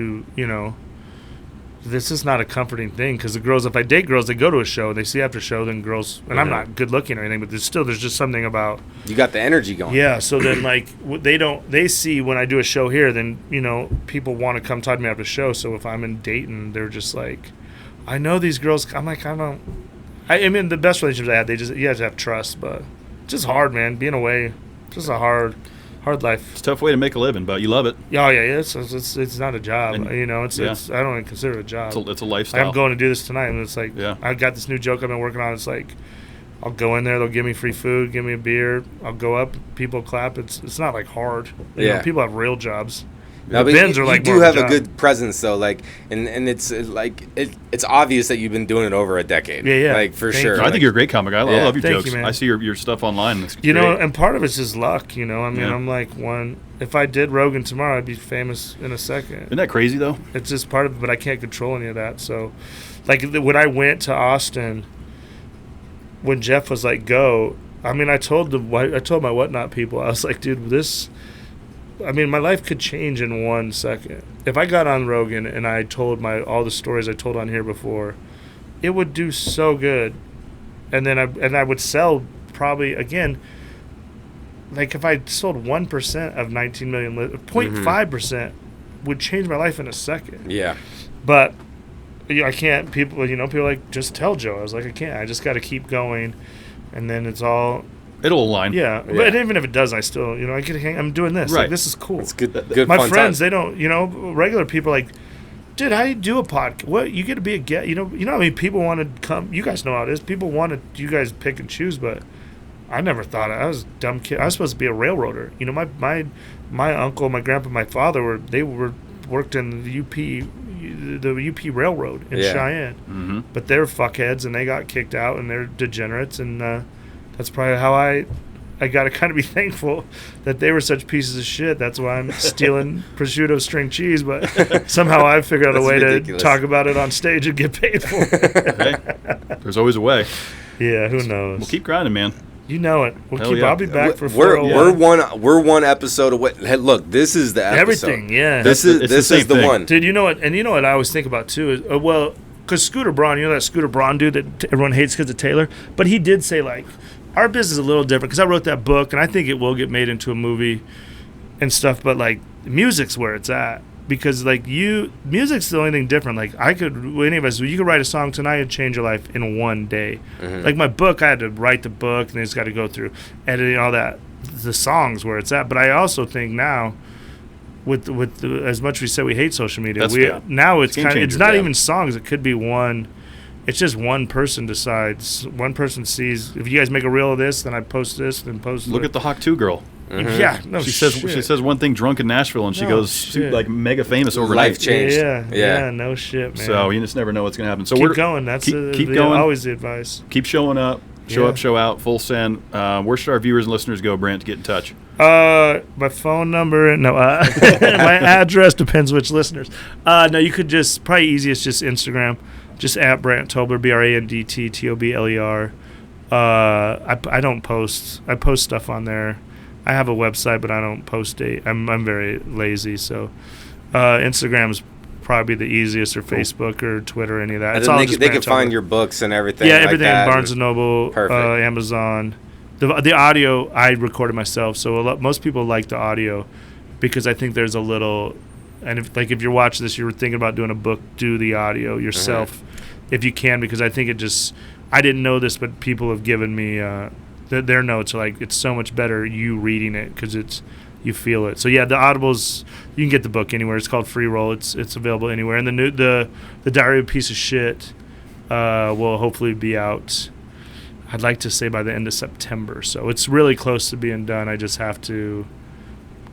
Speaker 6: this is not a comforting thing, because the girls, if I date girls, they go to a show, they see after show, then girls, and I'm not good looking or anything, but there's just something about,
Speaker 5: you got the energy going.
Speaker 6: Yeah, so then like they see when I do a show here, then people want to come talk to me after the show. So if I'm in Dayton, they're just like, I know these girls. I'm like, I mean, the best relationships I had, you have to have trust, but it's just hard, man. Being away, just a hard life.
Speaker 3: It's a tough way to make a living, but you love it.
Speaker 6: Oh yeah, it's not a job.
Speaker 3: And,
Speaker 6: it's I don't even consider it a job.
Speaker 3: It's a lifestyle.
Speaker 6: I'm going to do this tonight, and it's like, I got this new joke I've been working on. It's like, I'll go in there, they'll give me free food, give me a beer. I'll go up, people clap. It's not like hard. People have real jobs.
Speaker 5: No,
Speaker 6: the bins are like
Speaker 5: you
Speaker 6: more
Speaker 5: do have
Speaker 6: of
Speaker 5: a good presence though, like, and it's like it's obvious that you've been doing it over a decade.
Speaker 6: Yeah,
Speaker 5: like for sure.
Speaker 3: I think you're a great comic. I love your jokes.
Speaker 6: You, man.
Speaker 3: I see your stuff online. It's
Speaker 6: great. And part of it's just luck. I'm like if I did Rogan tomorrow, I'd be famous in a second.
Speaker 3: Isn't that crazy though?
Speaker 6: It's just part of it, but I can't control any of that. So, like when I went to Austin, when Jeff was like, "Go," I mean, I told my Whatnot people, I was like, "Dude, my life could change in 1 second. If I got on Rogan and I told all the stories I told on here before, it would do so good. And then I would sell probably, again, like if I sold 1% of 19 million, 0.5% would change my life in a second.
Speaker 5: Yeah.
Speaker 6: But I can't, people are like, just tell Joe. I was like, I can't. I just got to keep going. And then it's all...
Speaker 3: It'll align.
Speaker 6: Yeah, but even if it does, I still, I get to hang. I'm doing this.
Speaker 3: Right.
Speaker 6: Like, this is cool.
Speaker 5: It's good.
Speaker 6: My
Speaker 5: fun
Speaker 6: friends,
Speaker 5: time.
Speaker 6: they don't. Regular people are like, dude, how do you do a podcast? What, you get to be a guest? You know how many people want to come? You guys know how it is. People want to. You guys pick and choose, but I never thought I was a dumb kid. I was supposed to be a railroader. My uncle, my grandpa, my father worked in the UP, the UP Railroad in Cheyenne. Mm-hmm. But they're fuckheads, and they got kicked out, and they're degenerates, and that's probably how I got to kind of be thankful that they were such pieces of shit. That's why I'm stealing prosciutto string cheese, but somehow I've figured out a way to talk about it on stage and get paid for it.
Speaker 3: Hey, there's always a way.
Speaker 6: Yeah, who knows?
Speaker 3: We'll keep grinding, man.
Speaker 6: You know it. I'll be back for
Speaker 5: we're one episode away. Hey, look, this is the episode.
Speaker 6: Everything, yeah.
Speaker 5: This is the one.
Speaker 6: Dude, you know what? And you know what I always think about too is because Scooter Braun, you know that Scooter Braun dude that everyone hates because of Taylor, but he did say like, our business is a little different because I wrote that book and I think it will get made into a movie and stuff. But like, music's where it's at. Because like music's the only thing different. Like any of us, you could write a song tonight and change your life in one day. Mm-hmm. Like my book, I had to write the book and it's got to go through editing, all that. The songs where it's at. But I also think now, with as much as we say we hate social media, now it's kind of, it's not even songs. It could be one. It's just one person decides. One person sees. If you guys make a reel of this, then I post this, then post.
Speaker 3: Look at the Hawk 2 girl.
Speaker 6: Mm-hmm. Yeah, no
Speaker 3: she
Speaker 6: shit.
Speaker 3: She says one thing drunk in Nashville, and she goes like mega famous overnight.
Speaker 5: Life changed.
Speaker 6: Yeah, no shit, man.
Speaker 3: So you just never know what's going to happen. So
Speaker 6: keep going. That's keep going. Always the advice.
Speaker 3: Keep showing up. Show up, show out, full send. Where should our viewers and listeners go, Brandt, to get in touch?
Speaker 6: My phone number, my address, depends which listeners. No, you could just, probably easiest, just Instagram. Just at Brandt Tobler, BrandtTobler. I don't post. I post stuff on there. I have a website, but I don't post it. I'm very lazy, so Instagram's probably the easiest, or Facebook or Twitter, any of that.
Speaker 5: It's all they can find your books and everything.
Speaker 6: Yeah, everything.
Speaker 5: Like that.
Speaker 6: Barnes and Noble, Amazon. The audio I recorded myself, so most people like the audio because I think there's a little. And if you're watching this, you're thinking about doing a book, do the audio yourself if you can, because I think I didn't know this, but people have given me their notes are like, it's so much better you reading it because you feel it. So yeah, the Audibles, you can get the book anywhere. It's called Free Roll. It's available anywhere. And the Diary of a Piece of Shit will hopefully be out, I'd like to say by the end of September. So it's really close to being done. I just have to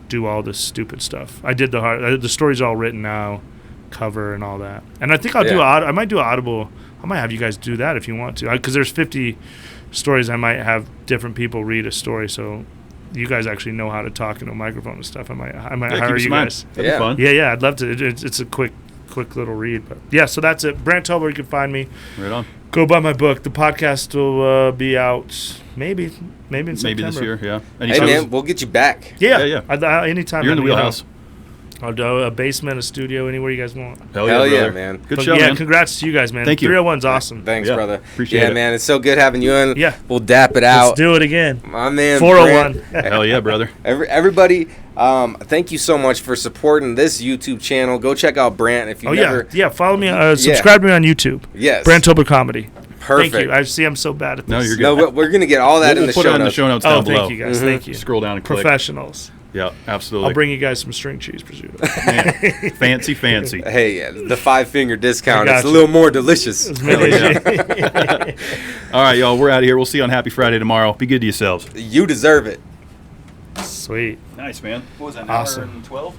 Speaker 6: do all this stupid stuff. I did the story's all written now, cover and all that. And I think I might do Audible. I might have you guys do that if you want to, because there's 50 stories. I might have different people read a story, so you guys actually know how to talk into a microphone and stuff. I might hire you guys.
Speaker 3: That'd be fun.
Speaker 6: Yeah, I'd love to. It's a quick little read, but yeah. So that's it. Brandt Tobler, you can find me.
Speaker 3: Right on.
Speaker 6: Go buy my book. The podcast will be out maybe in September.
Speaker 3: Maybe this year, yeah.
Speaker 5: Hey man, we'll get you back.
Speaker 6: Yeah. Anytime.
Speaker 3: You're in the wheelhouse.
Speaker 6: I'll do a basement, a studio, anywhere you guys want.
Speaker 5: Hell yeah, man.
Speaker 3: Good show, man.
Speaker 6: Congrats to you guys, man.
Speaker 3: Thank you.
Speaker 6: 301's awesome.
Speaker 5: Thanks, brother.
Speaker 3: Appreciate it.
Speaker 5: Yeah, man. It's so good having you in.
Speaker 6: Yeah.
Speaker 5: We'll dap it out.
Speaker 6: Let's do it again.
Speaker 5: My man,
Speaker 6: 401.
Speaker 3: Hell yeah, brother.
Speaker 5: Everybody, thank you so much for supporting this YouTube channel. Go check out Brandt if you never.
Speaker 6: Yeah, follow me. Subscribe to me on YouTube.
Speaker 5: Yes.
Speaker 6: Brandt Tobler Comedy.
Speaker 5: Perfect.
Speaker 6: Thank you. I see I'm so bad at this.
Speaker 3: No, you're good.
Speaker 5: No, we're going to get all that in the show notes.
Speaker 3: We'll put it in the show notes down below.
Speaker 6: Thank you guys. Thank you.
Speaker 3: Scroll down and click.
Speaker 6: Professionals.
Speaker 3: Yeah, absolutely.
Speaker 6: I'll bring you guys some string cheese prosciutto.
Speaker 3: Man, fancy.
Speaker 5: Hey, the 5-finger discount. It's a little more delicious.
Speaker 3: Hell yeah. All right, y'all. We're out of here. We'll see you on Happy Friday tomorrow. Be good to yourselves.
Speaker 5: You deserve it.
Speaker 6: Sweet.
Speaker 3: Nice, man. What was that?
Speaker 6: Awesome.
Speaker 3: An hour and 12?